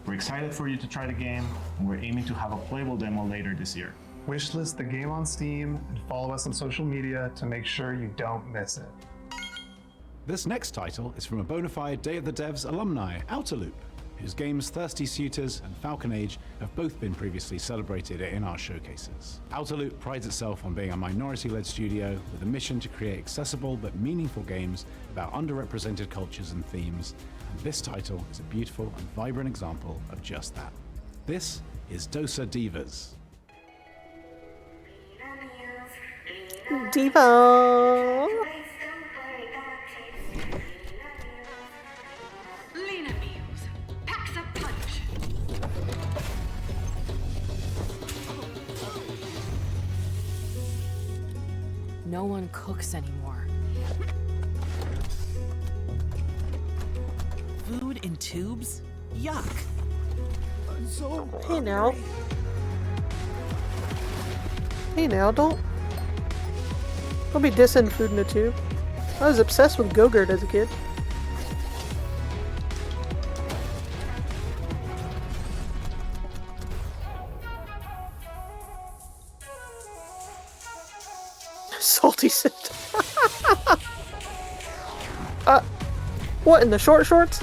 [SPEAKER 25] We're excited for you to try the game, and we're aiming to have a playable demo later this year.
[SPEAKER 24] Wishlist the game on Steam and follow us on social media to make sure you don't miss it.
[SPEAKER 26] This next title is from a bona fide Day of the Devs alumni, Outer Loop, whose games Thirsty Suitors and Falcon Age have both been previously celebrated in our showcases. Outer Loop prides itself on being a minority-led studio with a mission to create accessible but meaningful games about underrepresented cultures and themes, and this title is a beautiful and vibrant example of just that. This is Dosa Divas.
[SPEAKER 1] Diva.
[SPEAKER 2] Lena meals. Packs a punch.
[SPEAKER 20] No one cooks anymore.
[SPEAKER 4] Food in tubes? Yuck. I'm so
[SPEAKER 1] Hey now. Hey now, don't be dissing food in a tube. I was obsessed with Go-Gurt as a kid. Salty system. What, in the short shorts?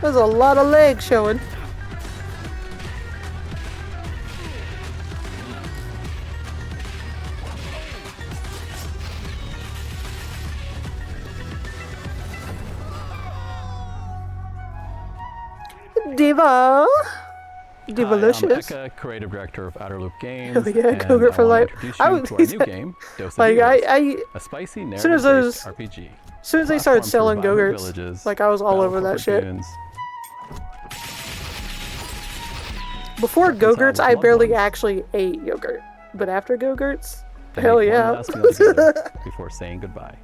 [SPEAKER 1] There's a lot of legs showing. Diva. Divalicious.
[SPEAKER 5] Hi, I'm Eka, creative director of Outer Loop Games.
[SPEAKER 1] Oh yeah,
[SPEAKER 5] and
[SPEAKER 1] Go-Gurt for
[SPEAKER 5] I wanna
[SPEAKER 1] life.
[SPEAKER 5] introduce
[SPEAKER 1] I
[SPEAKER 5] you
[SPEAKER 1] was
[SPEAKER 5] to our new game, Dose of
[SPEAKER 1] like
[SPEAKER 5] Evers, a spicy
[SPEAKER 1] as soon as
[SPEAKER 5] narrative-based
[SPEAKER 1] those,
[SPEAKER 5] RPG.
[SPEAKER 1] as soon as they started
[SPEAKER 5] Platform
[SPEAKER 1] selling
[SPEAKER 5] through vibrant
[SPEAKER 1] Go-Gurts,
[SPEAKER 5] villages,
[SPEAKER 1] like I was all
[SPEAKER 5] battle
[SPEAKER 1] over that
[SPEAKER 5] corporate
[SPEAKER 1] shit.
[SPEAKER 5] goons,
[SPEAKER 1] Before
[SPEAKER 5] reconcile
[SPEAKER 1] Go-Gurts,
[SPEAKER 5] with
[SPEAKER 1] I
[SPEAKER 5] loved
[SPEAKER 1] barely
[SPEAKER 5] ones.
[SPEAKER 1] actually ate yogurt, but after Go-Gurts,
[SPEAKER 5] They
[SPEAKER 1] hell
[SPEAKER 5] make
[SPEAKER 1] yeah.
[SPEAKER 5] one last meal together before saying goodbye.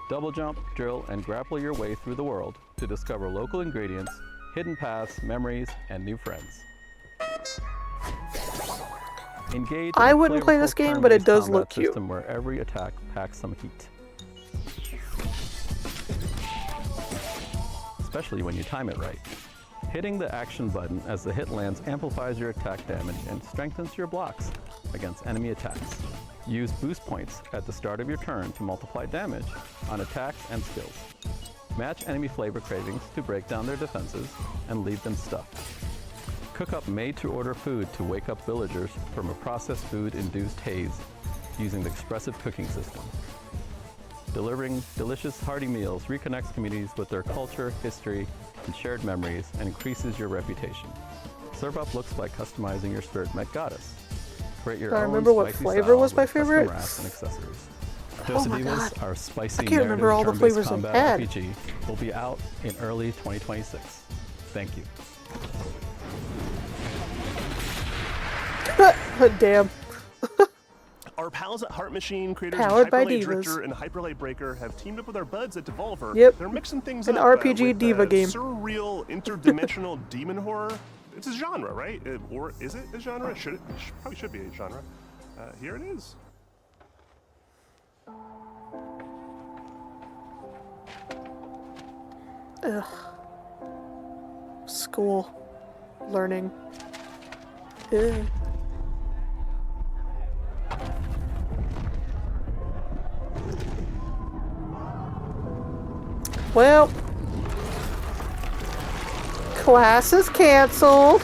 [SPEAKER 5] Double jump, drill, and grapple your way through the world to discover local ingredients, hidden paths, memories, and new friends. Engage in
[SPEAKER 1] I
[SPEAKER 5] a
[SPEAKER 1] wouldn't play
[SPEAKER 5] flavorful
[SPEAKER 1] this game, but it
[SPEAKER 5] turn-based
[SPEAKER 1] does
[SPEAKER 5] combat
[SPEAKER 1] look cute.
[SPEAKER 5] system where every attack packs some heat. Especially when you time it right. Hitting the action button as the hit lands amplifies your attack damage and strengthens your blocks against enemy attacks. Use boost points at the start of your turn to multiply damage on attacks and skills. Match enemy flavor cravings to break down their defenses and leave them stuffed. Cook up made-to-order food to wake up villagers from a processed food-induced haze using the expressive cooking system. Delivering delicious, hearty meals reconnects communities with their culture, history, and shared memories and increases your reputation. Serve up looks by customizing your spirit met goddess. Create your
[SPEAKER 1] Do I
[SPEAKER 5] own
[SPEAKER 1] remember what
[SPEAKER 5] spicy
[SPEAKER 1] flavor
[SPEAKER 5] style
[SPEAKER 1] was my
[SPEAKER 5] with custom
[SPEAKER 1] favorite?
[SPEAKER 5] wraps and accessories.
[SPEAKER 1] Oh
[SPEAKER 5] Dose of
[SPEAKER 1] my
[SPEAKER 5] Evers,
[SPEAKER 1] God.
[SPEAKER 5] our spicy
[SPEAKER 1] I can't remember all the
[SPEAKER 5] narrative
[SPEAKER 1] flavors
[SPEAKER 5] turn-based
[SPEAKER 1] they
[SPEAKER 5] combat
[SPEAKER 1] had.
[SPEAKER 5] RPG, will be out in early 2026. Thank you.
[SPEAKER 1] Damn.
[SPEAKER 6] Our pals at Heart Machine, creators
[SPEAKER 1] Powered
[SPEAKER 6] of
[SPEAKER 1] by
[SPEAKER 6] Hyperlight
[SPEAKER 1] Divas.
[SPEAKER 6] Drifter and Hyperlight Breaker, have teamed up with our buds at Devolver.
[SPEAKER 1] Yep.
[SPEAKER 6] They're mixing things
[SPEAKER 1] An
[SPEAKER 6] up.
[SPEAKER 1] RPG
[SPEAKER 6] with,
[SPEAKER 1] diva game.
[SPEAKER 6] Surreal, interdimensional demon horror. It's a genre, right? Or is it a genre? Probably should be a genre. Here it is.
[SPEAKER 1] Ugh. School. Learning. Ugh. Well, class is canceled.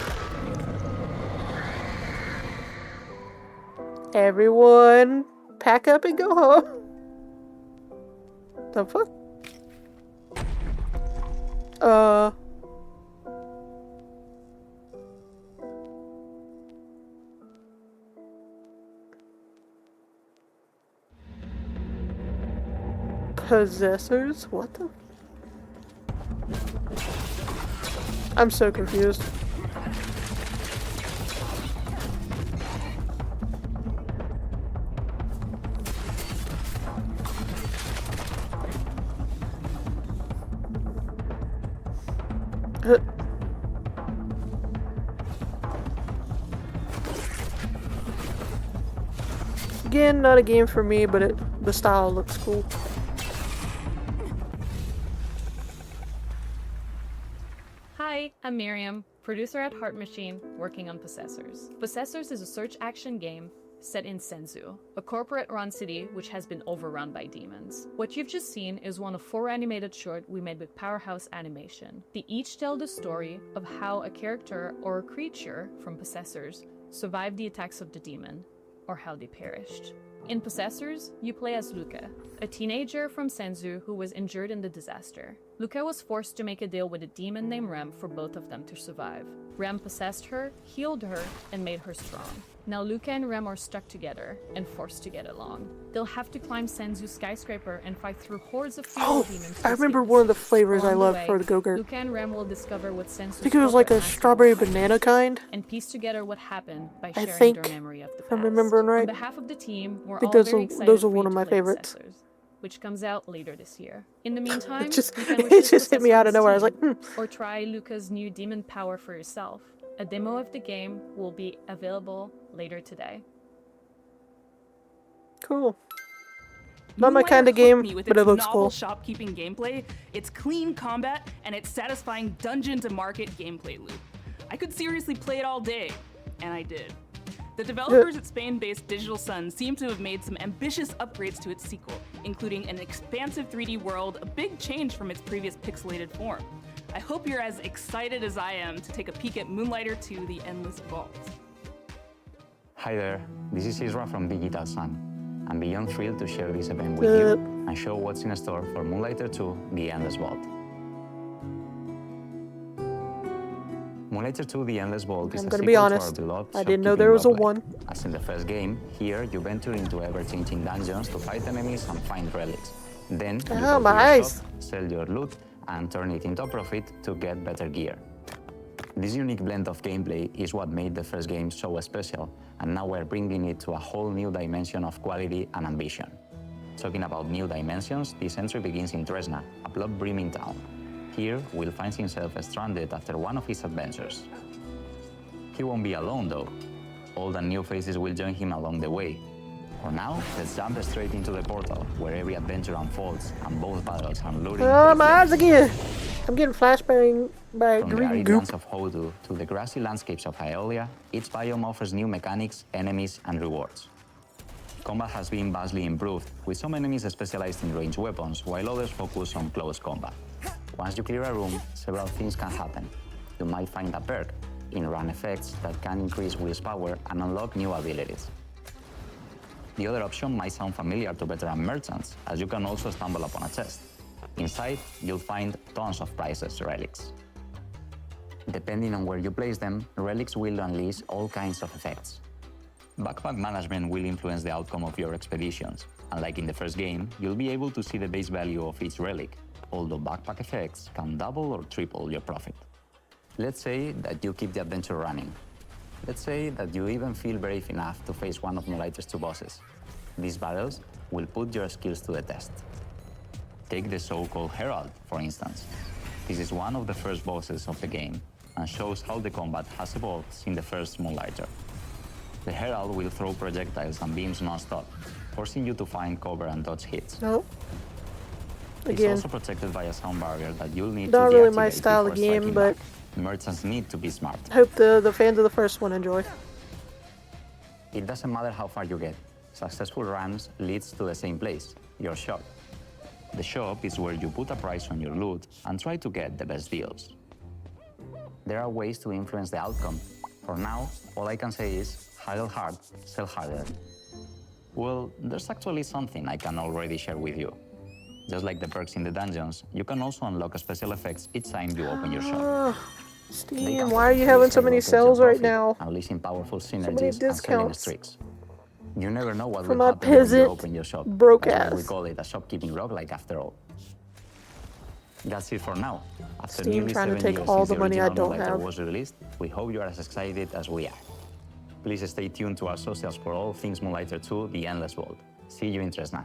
[SPEAKER 1] Everyone pack up and go home. The fuck? Possessors? What the? I'm so confused. Again, not a game for me, but the style looks cool.
[SPEAKER 7] Hi, I'm Miriam, producer at Heart Machine, working on Possessors. Possessors is a search action game set in Senzu, a corporate-run city which has been overrun by demons. What you've just seen is one of 4 animated shorts we made with Powerhouse Animation. They each tell the story of how a character or a creature from Possessors survived the attacks of the demon, or how they perished. In Possessors, you play as Luca, a teenager from Senzu who was injured in the disaster. Luca was forced to make a deal with a demon named Rem for both of them to survive. Rem possessed her, healed her, and made her strong. Now Luca and Rem are stuck together and forced to get along. They'll have to climb Senzu's skyscraper and fight through hordes of feral demons.
[SPEAKER 1] I remember one of the flavors I loved for the Go-Gurt.
[SPEAKER 7] Luca and Rem will discover what Senzu's
[SPEAKER 1] I think it was like a strawberry banana kind.
[SPEAKER 7] and piece together what happened by
[SPEAKER 1] I
[SPEAKER 7] sharing
[SPEAKER 1] think,
[SPEAKER 7] their memory of the
[SPEAKER 1] if
[SPEAKER 7] past.
[SPEAKER 1] I'm remembering right.
[SPEAKER 7] On behalf of the team, we're
[SPEAKER 1] I think
[SPEAKER 7] all
[SPEAKER 1] those
[SPEAKER 7] very
[SPEAKER 1] are-
[SPEAKER 7] excited
[SPEAKER 1] those are
[SPEAKER 7] for
[SPEAKER 1] one
[SPEAKER 7] you
[SPEAKER 1] of
[SPEAKER 7] to
[SPEAKER 1] my
[SPEAKER 7] play
[SPEAKER 1] favorites.
[SPEAKER 7] Possessors, which comes out later this year. In the meantime,
[SPEAKER 1] It just-
[SPEAKER 7] you can
[SPEAKER 1] it
[SPEAKER 7] watch
[SPEAKER 1] just hit me out of nowhere. I was like,
[SPEAKER 7] or try Luca's new demon power for yourself. A demo of the game will be available later today.
[SPEAKER 1] Cool. Not my
[SPEAKER 3] You might
[SPEAKER 1] kind of
[SPEAKER 3] have hooked
[SPEAKER 1] game,
[SPEAKER 3] me with
[SPEAKER 1] but
[SPEAKER 3] its
[SPEAKER 1] it looks
[SPEAKER 3] novel
[SPEAKER 1] cool.
[SPEAKER 3] shopkeeping gameplay, its clean combat, and its satisfying dungeon-to-market gameplay loop. I could seriously play it all day, and I did. The developers at Spain-based Digital Sun seem to have made some ambitious upgrades to its sequel, including an expansive 3D world, a big change from its previous pixelated form. I hope you're as excited as I am to take a peek at Moonlighter 2: The Endless Vault.
[SPEAKER 8] Hi there, this is Isra from Digital Sun. I'm beyond thrilled to share this event with you and show what's in store for Moonlighter 2: The Endless Vault. Moonlighter 2: The Endless Vault is
[SPEAKER 1] I'm
[SPEAKER 8] a
[SPEAKER 1] gonna
[SPEAKER 8] sequel
[SPEAKER 1] be
[SPEAKER 8] to our
[SPEAKER 1] honest.
[SPEAKER 8] beloved
[SPEAKER 1] I didn't know there was a
[SPEAKER 8] shopkeeping roleplay.
[SPEAKER 1] 1.
[SPEAKER 8] As in the first game, here you venture into ever-changing dungeons to fight enemies and find relics. Then you go
[SPEAKER 1] my
[SPEAKER 8] to your
[SPEAKER 1] eyes.
[SPEAKER 8] shop, sell your loot, and turn it into a profit to get better gear. This unique blend of gameplay is what made the first game so special, and now we're bringing it to a whole new dimension of quality and ambition. Talking about new dimensions, this entry begins in Tresna, a plot-brimming town. Here, Will finds himself stranded after one of his adventures. He won't be alone, though. Old and new faces will join him along the way. For now, let's jump straight into the portal, where every adventure unfolds, and both battles and looting.
[SPEAKER 1] Oh, my eyes again! I'm getting flashbang by
[SPEAKER 8] From the
[SPEAKER 1] green
[SPEAKER 8] arid
[SPEAKER 1] goop.
[SPEAKER 8] lands of Hodu to the grassy landscapes of Hylia, each biome offers new mechanics, enemies, and rewards. Combat has been vastly improved, with some enemies specialized in ranged weapons, while others focus on close combat. Once you clear a room, several things can happen. You might find a perk, in-run effects that can increase Will's power and unlock new abilities. The other option might sound familiar to veteran merchants, as you can also stumble upon a chest. Inside, you'll find tons of priceless relics. Depending on where you place them, relics will unleash all kinds of effects. Backpack management will influence the outcome of your expeditions, and like in the first game, you'll be able to see the base value of each relic, although backpack effects can double or triple your profit. Let's say that you keep the adventure running. Let's say that you even feel brave enough to face one of Moonlighter's 2 bosses. These battles will put your skills to the test. Take the so-called Herald, for instance. This is one of the first bosses of the game, and shows how the combat has evolved since the first Moonlighter. The Herald will throw projectiles and beams non-stop, forcing you to find cover and dodge hits.
[SPEAKER 1] Nope.
[SPEAKER 8] It's
[SPEAKER 1] Again,
[SPEAKER 8] also protected by a sound barrier that you'll need
[SPEAKER 1] not
[SPEAKER 8] to
[SPEAKER 1] really my
[SPEAKER 8] deactivate
[SPEAKER 1] style
[SPEAKER 8] before
[SPEAKER 1] of game,
[SPEAKER 8] striking
[SPEAKER 1] but
[SPEAKER 8] back. Merchants need to be smart.
[SPEAKER 1] I hope the fans of the first one enjoy.
[SPEAKER 8] It doesn't matter how far you get. Successful runs leads to the same place, your shop. The shop is where you put a price on your loot and try to get the best deals. There are ways to influence the outcome. For now, all I can say is, haggle hard, sell harder. Well, there's actually something I can already share with you. Just like the perks in the dungeons, you can also unlock special effects each time you open your shop.
[SPEAKER 1] Steam, why are you having so many sales right now?
[SPEAKER 8] Unleashing powerful
[SPEAKER 1] many
[SPEAKER 8] synergies and selling
[SPEAKER 1] discounts.
[SPEAKER 8] streaks. You never know what
[SPEAKER 1] For
[SPEAKER 8] will
[SPEAKER 1] my
[SPEAKER 8] happen when you
[SPEAKER 1] peasant,
[SPEAKER 8] open your shop.
[SPEAKER 1] broke
[SPEAKER 8] That's why we
[SPEAKER 1] ass.
[SPEAKER 8] call it a shopkeeping roguelike after all. That's it for now. After
[SPEAKER 1] Steam
[SPEAKER 8] nearly
[SPEAKER 1] trying to
[SPEAKER 8] 7
[SPEAKER 1] take
[SPEAKER 8] years
[SPEAKER 1] all
[SPEAKER 8] since
[SPEAKER 1] the money I
[SPEAKER 8] original
[SPEAKER 1] don't
[SPEAKER 8] Moonlighter
[SPEAKER 1] have.
[SPEAKER 8] was released, we hope you are as excited as we are. Please stay tuned to our socials for all things Moonlighter 2: The Endless Vault. See you in Tresna.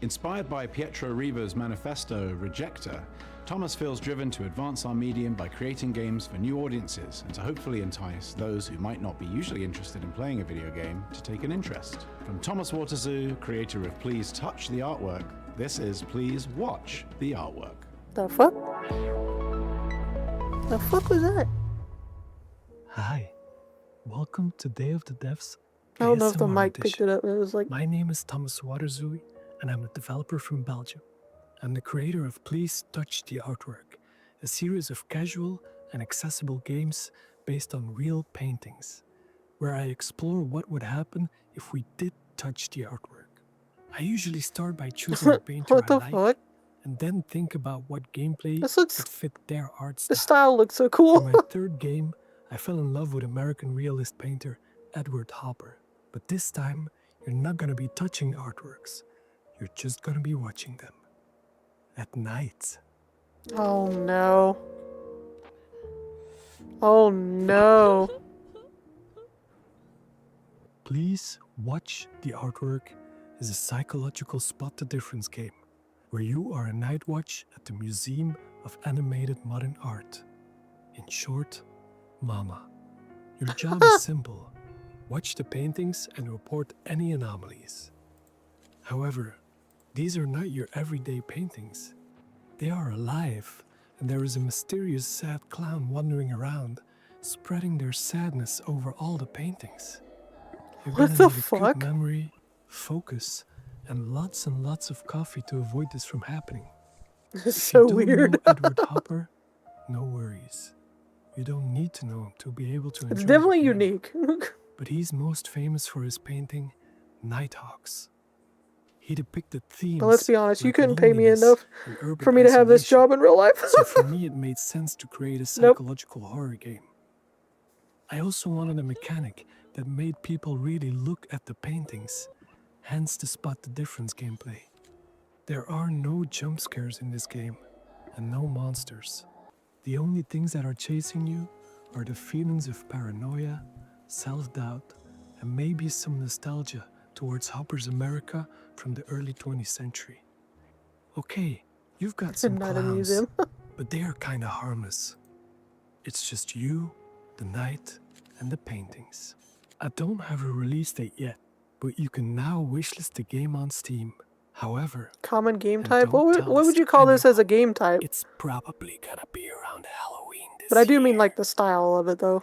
[SPEAKER 26] Inspired by Pietro Riva's manifesto, Rejector, Thomas feels driven to advance our medium by creating games for new audiences and to hopefully entice those who might not be usually interested in playing a video game to take an interest. From Thomas Waterzoo, creator of Please Touch the Artwork, this is Please Watch the Artwork.
[SPEAKER 1] The fuck? The fuck was that?
[SPEAKER 9] Hi, welcome to Day of the Devs.
[SPEAKER 1] I don't know if the
[SPEAKER 9] ASMR
[SPEAKER 1] mic
[SPEAKER 9] edition.
[SPEAKER 1] picked it up. It was like,
[SPEAKER 9] My name is Thomas Waterzoo, and I'm a developer from Belgium. I'm the creator of Please Touch the Artwork, a series of casual and accessible games based on real paintings, where I explore what would happen if we did touch the artwork. I usually start by choosing a painter
[SPEAKER 1] what
[SPEAKER 9] I
[SPEAKER 1] the
[SPEAKER 9] like
[SPEAKER 1] fuck?
[SPEAKER 9] and then think about what gameplay
[SPEAKER 1] This looks-
[SPEAKER 9] would fit their art style.
[SPEAKER 1] The style looks so cool.
[SPEAKER 9] For my third game, I fell in love with American realist painter Edward Hopper. But this time, you're not gonna be touching artworks. You're just gonna be watching them. At night.
[SPEAKER 1] Oh no. Oh no.
[SPEAKER 9] Please watch the artwork is a psychological spot the difference game, where you are a night watch at the Museum of Animated Modern Art. In short, Mama. Your job is simple. Watch the paintings and report any anomalies. However, these are not your everyday paintings. They are alive, and there is a mysterious sad clown wandering around, spreading their sadness over all the paintings. You're
[SPEAKER 1] What
[SPEAKER 9] gonna
[SPEAKER 1] the
[SPEAKER 9] need a
[SPEAKER 1] fuck?
[SPEAKER 9] good memory, focus, and lots of coffee to avoid this from happening.
[SPEAKER 1] This is
[SPEAKER 9] If
[SPEAKER 1] so
[SPEAKER 9] you don't
[SPEAKER 1] weird.
[SPEAKER 9] know Edward Hopper, no worries. You don't need to know him to be able to enjoy
[SPEAKER 1] It's
[SPEAKER 9] the
[SPEAKER 1] definitely
[SPEAKER 9] game.
[SPEAKER 1] unique.
[SPEAKER 9] But he's most famous for his painting, Nighthawks. He depicted themes.
[SPEAKER 1] But let's be honest, you
[SPEAKER 9] like
[SPEAKER 1] couldn't pay me
[SPEAKER 9] loneliness
[SPEAKER 1] enough
[SPEAKER 9] and urban
[SPEAKER 1] for me to have this
[SPEAKER 9] isolation.
[SPEAKER 1] job in real life.
[SPEAKER 9] So for me, it made sense to create a
[SPEAKER 1] Nope.
[SPEAKER 9] psychological horror game. I also wanted a mechanic that made people really look at the paintings, hence the spot the difference gameplay. There are no jump scares in this game, and no monsters. The only things that are chasing you are the feelings of paranoia, self-doubt, and maybe some nostalgia towards Hopper's America from the early 20th century. Okay, you've got some
[SPEAKER 1] Not a
[SPEAKER 9] clowns,
[SPEAKER 1] museum.
[SPEAKER 9] but they are kinda harmless. It's just you, the night, and the paintings. I don't have a release date yet, but you can now wishlist the game on Steam. However,
[SPEAKER 1] Common game
[SPEAKER 9] and
[SPEAKER 1] type?
[SPEAKER 9] don't
[SPEAKER 1] What
[SPEAKER 9] tell
[SPEAKER 1] would
[SPEAKER 9] this
[SPEAKER 1] you
[SPEAKER 9] to
[SPEAKER 1] call this
[SPEAKER 9] anyone.
[SPEAKER 1] as a game type?
[SPEAKER 9] It's probably gonna be around Halloween this
[SPEAKER 1] But I do mean like the style of it though.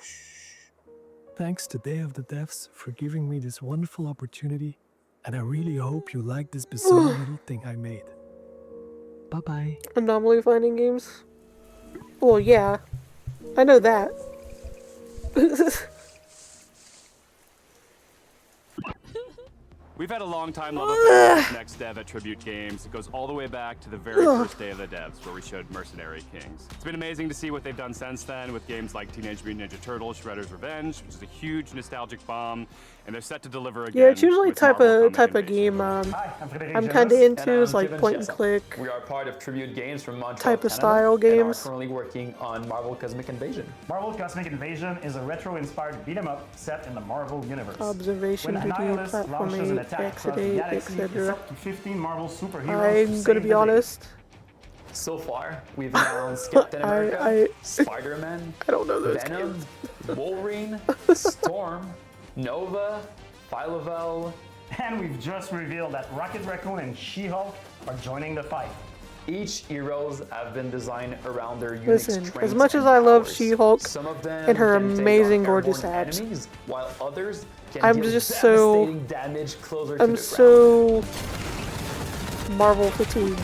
[SPEAKER 9] Thanks to Day of the Devs for giving me this wonderful opportunity, and I really hope you like this bizarre little thing I made. Bye-bye.
[SPEAKER 1] Anomaly finding games? Well, yeah. I know that.
[SPEAKER 10] We've had a long time love affair with this next dev at Tribute Games. It goes all the way back to the very first Day of the Devs, where we showed Mercenary Kings. It's been amazing to see what they've done since then with games like Teenage Mutant Ninja Turtles, Shredder's Revenge, which is a huge nostalgic bomb, and they're set to deliver again.
[SPEAKER 1] Yeah, it's usually
[SPEAKER 10] with
[SPEAKER 1] type
[SPEAKER 10] Marvel
[SPEAKER 1] of
[SPEAKER 10] Comic
[SPEAKER 1] game
[SPEAKER 11] Hi, I'm Frederic
[SPEAKER 1] I'm
[SPEAKER 11] Jonas.
[SPEAKER 1] kind of into
[SPEAKER 11] And
[SPEAKER 1] is
[SPEAKER 11] I'm
[SPEAKER 1] like
[SPEAKER 11] Kevin
[SPEAKER 1] point and
[SPEAKER 11] Chiesa.
[SPEAKER 1] click
[SPEAKER 11] We are part of Tribute Games from Montreal,
[SPEAKER 1] type of
[SPEAKER 11] Canada,
[SPEAKER 1] style
[SPEAKER 11] and are
[SPEAKER 1] games.
[SPEAKER 11] currently working on Marvel Cosmic Invasion. Marvel Cosmic Invasion is a retro-inspired beat-em-up set in the Marvel universe.
[SPEAKER 1] Observation
[SPEAKER 11] when
[SPEAKER 1] duty,
[SPEAKER 11] Annihilus
[SPEAKER 1] platform
[SPEAKER 11] launches an
[SPEAKER 1] 8,
[SPEAKER 11] attack across the
[SPEAKER 1] Exit 8,
[SPEAKER 11] galaxy, it's
[SPEAKER 1] etc.
[SPEAKER 11] up to 15 Marvel superheroes to
[SPEAKER 1] I'm
[SPEAKER 11] save
[SPEAKER 1] gonna
[SPEAKER 11] the
[SPEAKER 1] be
[SPEAKER 11] day.
[SPEAKER 1] honest.
[SPEAKER 11] So far, we've announced Captain America, Spider-Man,
[SPEAKER 1] I don't know those
[SPEAKER 11] Venom, Wolverine, Storm, Nova, Phyla-Vell, and we've just revealed that Rocket Raccoon and She-Hulk are joining the fight. Each heroes have been designed around their unique
[SPEAKER 1] Listen,
[SPEAKER 11] strengths
[SPEAKER 1] as much
[SPEAKER 11] and
[SPEAKER 1] as I love
[SPEAKER 11] powers.
[SPEAKER 1] She-Hulk
[SPEAKER 11] Some of them
[SPEAKER 1] and her
[SPEAKER 11] can take
[SPEAKER 1] amazing
[SPEAKER 11] on
[SPEAKER 1] gorgeous
[SPEAKER 11] airborne
[SPEAKER 1] abs,
[SPEAKER 11] enemies, while others can
[SPEAKER 1] I'm
[SPEAKER 11] deal
[SPEAKER 1] just so
[SPEAKER 11] devastating damage closer to
[SPEAKER 1] I'm
[SPEAKER 11] the
[SPEAKER 1] so Marvel fatigued.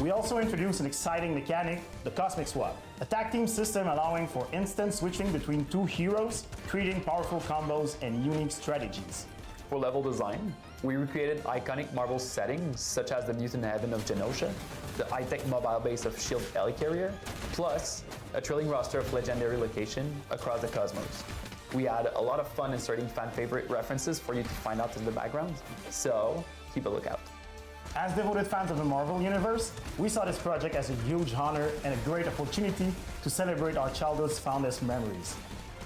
[SPEAKER 11] We also introduced an exciting mechanic, the Cosmic Swap, a tag team system allowing for instant switching between two heroes, creating powerful combos and unique strategies. For level design, we recreated iconic Marvel settings such as the mutant heaven of Genosha, the high-tech mobile base of S.H.I.E.L.D. Helicarrier, plus a thrilling roster of legendary locations across the cosmos. We had a lot of fun inserting fan-favorite references for you to find out in the background, so keep a lookout. As devoted fans of the Marvel Universe, we saw this project as a huge honor and a great opportunity to celebrate our childhood's fondest memories.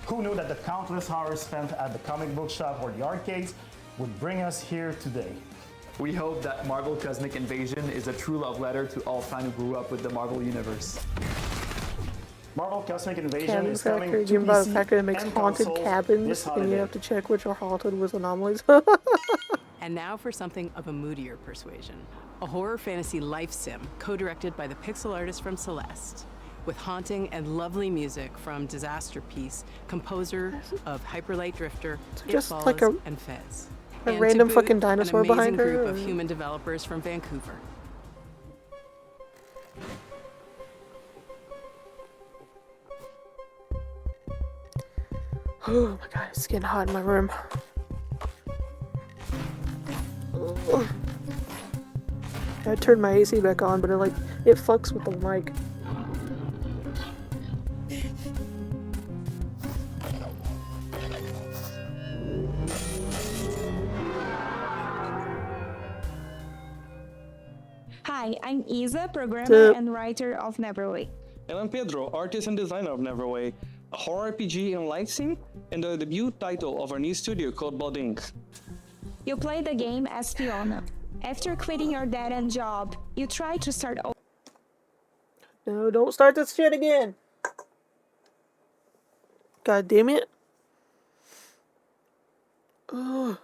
[SPEAKER 11] Who knew that the countless hours spent at the comic book shop or the arcades would bring us here today? We hope that Marvel Cosmic Invasion is a true love letter to all fans who grew up with the Marvel Universe. Marvel Cosmic Invasion
[SPEAKER 1] Cabin
[SPEAKER 11] is coming
[SPEAKER 1] Factory,
[SPEAKER 11] to
[SPEAKER 1] game about a
[SPEAKER 11] PC
[SPEAKER 1] factory that makes
[SPEAKER 11] and
[SPEAKER 1] haunted
[SPEAKER 11] consoles
[SPEAKER 1] cabins,
[SPEAKER 11] this
[SPEAKER 1] and you
[SPEAKER 11] holiday.
[SPEAKER 1] have to check which are haunted with anomalies.
[SPEAKER 17] And now for something of a moodier persuasion. A horror fantasy life sim, co-directed by the pixel artist from Celeste, with haunting and lovely music from Disaster Piece, composer of Hyperlight Drifter, It
[SPEAKER 1] just
[SPEAKER 17] Follows,
[SPEAKER 1] like a
[SPEAKER 17] and Fez.
[SPEAKER 1] a
[SPEAKER 17] And to
[SPEAKER 1] random
[SPEAKER 17] boot,
[SPEAKER 1] fucking dinosaur
[SPEAKER 17] an amazing
[SPEAKER 1] behind her,
[SPEAKER 17] group of
[SPEAKER 1] or-
[SPEAKER 17] human developers from Vancouver.
[SPEAKER 1] Oh my god, it's getting hot in my room. Ugh. I turned my AC back on, but it like It fucks with the mic.
[SPEAKER 12] Hi, I'm Isa, programmer and writer of Neverway.
[SPEAKER 13] And I'm Pedro, artist and designer of Neverway, a horror RPG in live sim and the debut title of our new studio called Blood Inc.
[SPEAKER 12] You play the game as Fiona. After quitting your dead-end job, you try to start over.
[SPEAKER 1] No, don't start this shit again. God damn it. Ugh.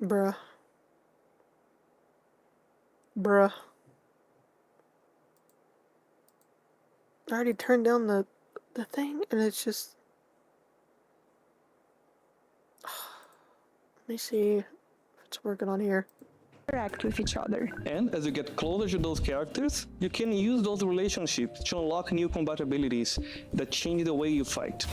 [SPEAKER 1] Bruh. Bruh. I already turned down the thing and it's just... Let me see if it's working on here.
[SPEAKER 12] Interact with each other.
[SPEAKER 13] And as you get closer to those characters, you can use those relationships to unlock new combat abilities that change the way you fight.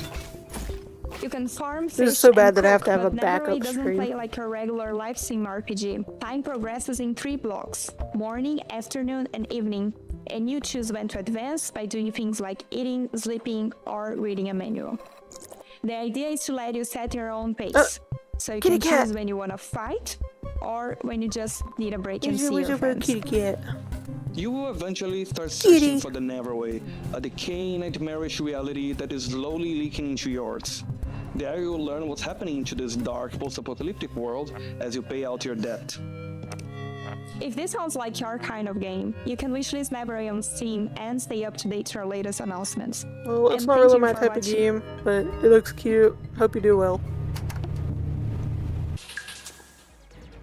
[SPEAKER 12] You can farm fish.
[SPEAKER 1] This is so bad
[SPEAKER 12] and
[SPEAKER 1] that I have
[SPEAKER 12] cook,
[SPEAKER 1] to have a
[SPEAKER 12] but
[SPEAKER 1] backup
[SPEAKER 12] Neverway doesn't
[SPEAKER 1] screen.
[SPEAKER 12] play like a regular live sim RPG. Time progresses in 3 blocks: morning, afternoon, and evening. And you choose when to advance by doing things like eating, sleeping, or reading a manual. The idea is to let you set your own pace. So you can choose when you want to fight, or when you just need a break and see your friends.
[SPEAKER 13] You will eventually start searching for the Neverway, a decaying, nightmarish reality that is slowly leaking into yours. There you will learn what's happening into this dark, post-apocalyptic world as you pay out your debt.
[SPEAKER 12] If this sounds like your kind of game, you can wishlist Neverway on Steam and stay up to date to our latest announcements.
[SPEAKER 1] Well, it's
[SPEAKER 12] And
[SPEAKER 1] not
[SPEAKER 12] thank
[SPEAKER 1] really
[SPEAKER 12] you
[SPEAKER 1] my
[SPEAKER 12] for
[SPEAKER 1] type of
[SPEAKER 12] watching.
[SPEAKER 1] game, but it looks cute. Hope you do well.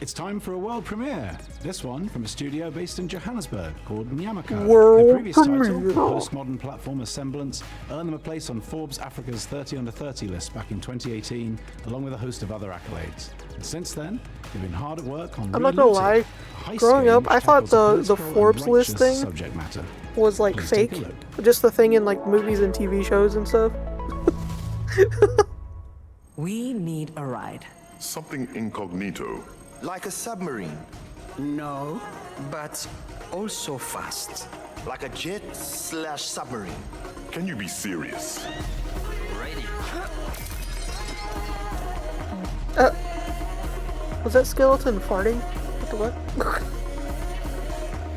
[SPEAKER 26] It's time for a world premiere. This one from a studio based in Johannesburg called Nyamako.
[SPEAKER 1] World
[SPEAKER 26] the previous title,
[SPEAKER 1] premiere.
[SPEAKER 26] a postmodern platformer semblance, earned them a place on Forbes Africa's 30 Under 30 list back in 2018, along with a host of other accolades. And since then, they've been hard at work on
[SPEAKER 1] I'm not gonna lie.
[SPEAKER 26] Relooted, a heist
[SPEAKER 1] Growing
[SPEAKER 26] game
[SPEAKER 1] up,
[SPEAKER 26] which
[SPEAKER 1] I thought
[SPEAKER 26] tackles a
[SPEAKER 1] the
[SPEAKER 26] political and
[SPEAKER 1] Forbes list
[SPEAKER 26] righteous
[SPEAKER 1] thing
[SPEAKER 26] subject matter.
[SPEAKER 1] was like
[SPEAKER 26] Please take
[SPEAKER 1] fake.
[SPEAKER 26] a look.
[SPEAKER 1] Just the thing in like movies and TV shows and stuff.
[SPEAKER 14] We need a ride.
[SPEAKER 15] Something incognito.
[SPEAKER 16] Like a submarine.
[SPEAKER 14] No, but also fast.
[SPEAKER 16] Like a jet/submarine.
[SPEAKER 15] Can you be serious?
[SPEAKER 16] Ready.
[SPEAKER 1] Was that skeleton farting? What the what?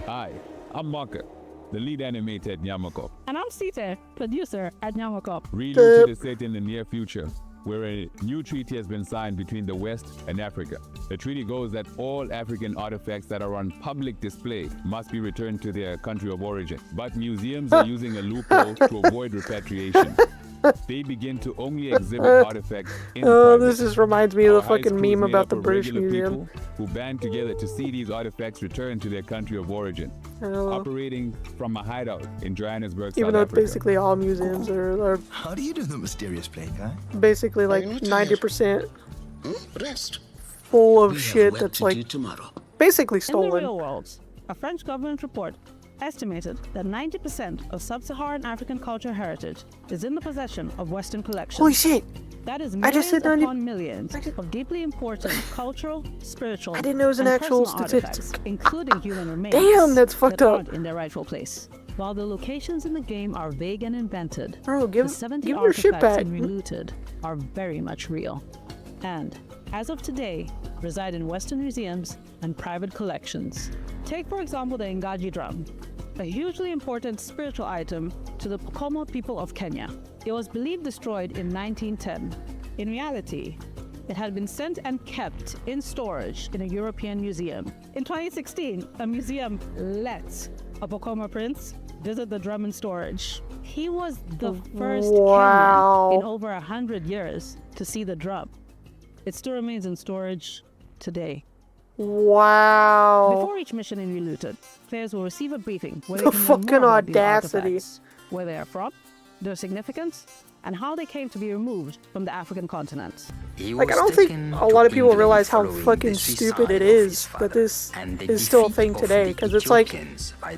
[SPEAKER 18] Hi, I'm Marker, the lead animator at Nyamako.
[SPEAKER 27] And I'm Sita, producer at Nyamako.
[SPEAKER 18] Relooted is set in the near future, where a new treaty has been signed between the West and Africa. The treaty goes that all African artifacts that are on public display must be returned to their country of origin. But museums are using a loophole to avoid repatriation. They begin to only exhibit artifacts in
[SPEAKER 1] Oh,
[SPEAKER 18] private.
[SPEAKER 1] this just reminds me of the
[SPEAKER 18] Our heist
[SPEAKER 1] fucking
[SPEAKER 18] crew is
[SPEAKER 1] meme
[SPEAKER 18] made
[SPEAKER 1] about
[SPEAKER 18] up
[SPEAKER 1] the
[SPEAKER 18] of
[SPEAKER 1] British
[SPEAKER 18] regular
[SPEAKER 1] Museum.
[SPEAKER 18] people who band together to see these artifacts return to their country of origin,
[SPEAKER 1] Oh.
[SPEAKER 18] operating from a hideout in Johannesburg,
[SPEAKER 1] Even
[SPEAKER 18] South
[SPEAKER 1] though it's
[SPEAKER 18] Africa.
[SPEAKER 1] basically all museums are
[SPEAKER 16] How do you do the mysterious plane, huh?
[SPEAKER 1] basically like
[SPEAKER 16] Are you
[SPEAKER 1] 90%
[SPEAKER 16] Rest.
[SPEAKER 1] full of
[SPEAKER 16] We have
[SPEAKER 1] shit
[SPEAKER 16] work
[SPEAKER 1] that's
[SPEAKER 16] to
[SPEAKER 1] like
[SPEAKER 16] do tomorrow.
[SPEAKER 1] basically
[SPEAKER 27] In the real
[SPEAKER 1] stolen.
[SPEAKER 27] world, a French government report estimated that 90% of sub-Saharan African cultural heritage is in the possession of Western collections.
[SPEAKER 1] Holy shit!
[SPEAKER 27] That is
[SPEAKER 1] I
[SPEAKER 27] millions
[SPEAKER 1] just said 90
[SPEAKER 27] upon millions of deeply important cultural, spiritual,
[SPEAKER 1] I didn't know it was an
[SPEAKER 27] and
[SPEAKER 1] actual
[SPEAKER 27] personal
[SPEAKER 1] statistic.
[SPEAKER 27] artifacts, including human remains.
[SPEAKER 1] Damn, that's fucked
[SPEAKER 27] that
[SPEAKER 1] up.
[SPEAKER 27] aren't in their rightful place. While the locations in the game are vague and invented,
[SPEAKER 1] Bro, give-
[SPEAKER 27] the 70
[SPEAKER 1] give your shit
[SPEAKER 27] artifacts
[SPEAKER 1] back.
[SPEAKER 27] in Relooted are very much real. And, as of today, reside in Western museums and private collections. Take, for example, the Ngaji drum, a hugely important spiritual item to the Pokomo people of Kenya. It was believed destroyed in 1910. In reality, it had been sent and kept in storage in a European museum. In 2016, a museum let a Pokomo prince visit the drum in storage. He was the first
[SPEAKER 1] Wow.
[SPEAKER 27] Kenyan in over 100 years to see the drum. It still remains in storage today.
[SPEAKER 1] Wow.
[SPEAKER 27] Before each mission in Relooted, players will receive a briefing where
[SPEAKER 1] The
[SPEAKER 27] they can learn
[SPEAKER 1] fucking
[SPEAKER 27] more about these
[SPEAKER 1] audacity.
[SPEAKER 27] artifacts, where they are from, their significance, and how they came to be removed from the African continent.
[SPEAKER 1] Like, I don't think a lot of people realize how fucking stupid it is, but this is still a thing today, because it's like,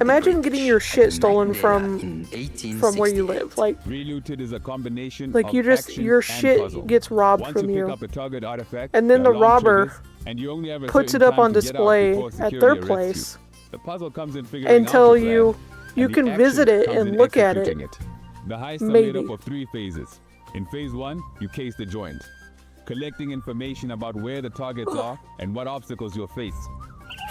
[SPEAKER 1] imagine getting your shit stolen from where you live. Like,
[SPEAKER 18] Relooted is a combination
[SPEAKER 1] like
[SPEAKER 18] of
[SPEAKER 1] you just,
[SPEAKER 18] action
[SPEAKER 1] your
[SPEAKER 18] and
[SPEAKER 1] shit
[SPEAKER 18] puzzle.
[SPEAKER 1] gets robbed
[SPEAKER 18] Once
[SPEAKER 1] from
[SPEAKER 18] you
[SPEAKER 1] you,
[SPEAKER 18] pick up a target artifact,
[SPEAKER 1] and then
[SPEAKER 18] there
[SPEAKER 1] the
[SPEAKER 18] are long
[SPEAKER 1] robber
[SPEAKER 18] triggers, and you only have a
[SPEAKER 1] puts it
[SPEAKER 18] certain
[SPEAKER 1] up
[SPEAKER 18] time
[SPEAKER 1] on
[SPEAKER 18] to get out
[SPEAKER 1] display
[SPEAKER 18] before
[SPEAKER 1] at
[SPEAKER 18] security
[SPEAKER 1] their
[SPEAKER 18] arrests
[SPEAKER 1] place
[SPEAKER 18] you. The puzzle comes in figuring
[SPEAKER 1] until
[SPEAKER 18] out the
[SPEAKER 1] you
[SPEAKER 18] plan,
[SPEAKER 1] you
[SPEAKER 18] and the
[SPEAKER 1] can
[SPEAKER 18] action
[SPEAKER 1] visit it
[SPEAKER 18] comes
[SPEAKER 1] and
[SPEAKER 18] in
[SPEAKER 1] look at it.
[SPEAKER 18] executing it. The heists are made
[SPEAKER 1] Maybe.
[SPEAKER 18] up of 3 phases. In phase 1, you case the joint, collecting information about where the targets are and what obstacles you'll face.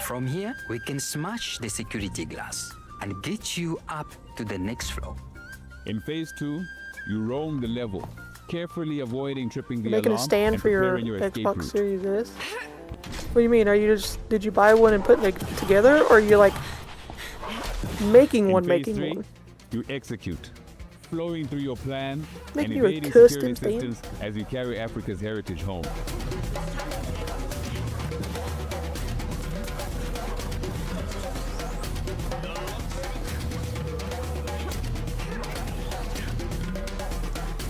[SPEAKER 14] From here, we can smash the security glass and get you up to the next floor.
[SPEAKER 18] In phase 2, you roam the level, carefully avoiding tripping the
[SPEAKER 1] You're making a
[SPEAKER 18] alarm
[SPEAKER 1] stand
[SPEAKER 18] and
[SPEAKER 1] for your
[SPEAKER 18] preparing your escape
[SPEAKER 1] Xbox
[SPEAKER 18] route.
[SPEAKER 1] Series S. What do you mean? Are you just, did you buy one and put it together, or are you like making one,
[SPEAKER 18] In phase
[SPEAKER 1] making
[SPEAKER 18] 3,
[SPEAKER 1] one?
[SPEAKER 18] you execute, flowing through your plan
[SPEAKER 1] Make
[SPEAKER 18] and
[SPEAKER 1] you a
[SPEAKER 18] evading
[SPEAKER 1] custom
[SPEAKER 18] security
[SPEAKER 1] thing?
[SPEAKER 18] systems as you carry Africa's heritage home.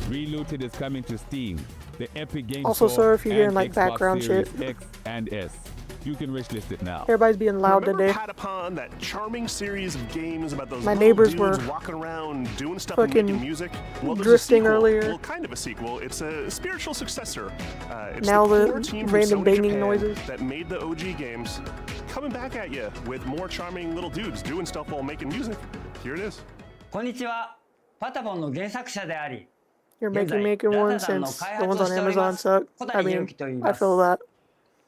[SPEAKER 18] Relooted is coming to Steam, the Epic Games
[SPEAKER 1] Also,
[SPEAKER 18] Store,
[SPEAKER 1] sorry if you're hearing,
[SPEAKER 18] and
[SPEAKER 1] like,
[SPEAKER 18] Xbox
[SPEAKER 1] background
[SPEAKER 18] Series
[SPEAKER 1] shit.
[SPEAKER 18] X and S. You can wish list it now.
[SPEAKER 1] Everybody's being loud
[SPEAKER 6] Remember
[SPEAKER 1] today.
[SPEAKER 6] Patapon, that charming series of games about those
[SPEAKER 1] My
[SPEAKER 6] little
[SPEAKER 1] neighbors
[SPEAKER 6] dudes
[SPEAKER 1] were
[SPEAKER 6] walking around doing stuff and
[SPEAKER 1] fucking
[SPEAKER 6] making music? Well, there's
[SPEAKER 1] drifting
[SPEAKER 6] a sequel.
[SPEAKER 1] earlier.
[SPEAKER 6] Well, kind of a sequel. It's a spiritual successor. It's
[SPEAKER 1] Now
[SPEAKER 6] the
[SPEAKER 1] the
[SPEAKER 6] core team from
[SPEAKER 1] random
[SPEAKER 6] Sony
[SPEAKER 1] banging
[SPEAKER 6] Japan
[SPEAKER 1] noises.
[SPEAKER 6] that made the OG games coming back at you with more charming little dudes doing stuff while making music. Here it is.
[SPEAKER 2] こんにちは。パタボンの原作者であり、
[SPEAKER 1] You're
[SPEAKER 2] 現在
[SPEAKER 1] making
[SPEAKER 2] ラ
[SPEAKER 1] one
[SPEAKER 2] タタンの
[SPEAKER 1] since
[SPEAKER 2] 開
[SPEAKER 1] the
[SPEAKER 2] 発
[SPEAKER 1] ones
[SPEAKER 2] を
[SPEAKER 1] on
[SPEAKER 2] しておりま
[SPEAKER 1] Amazon
[SPEAKER 2] す。
[SPEAKER 1] suck.
[SPEAKER 2] 小
[SPEAKER 1] I
[SPEAKER 2] 谷祐
[SPEAKER 1] mean,
[SPEAKER 2] 希と言い
[SPEAKER 1] I
[SPEAKER 2] ます。
[SPEAKER 1] feel that.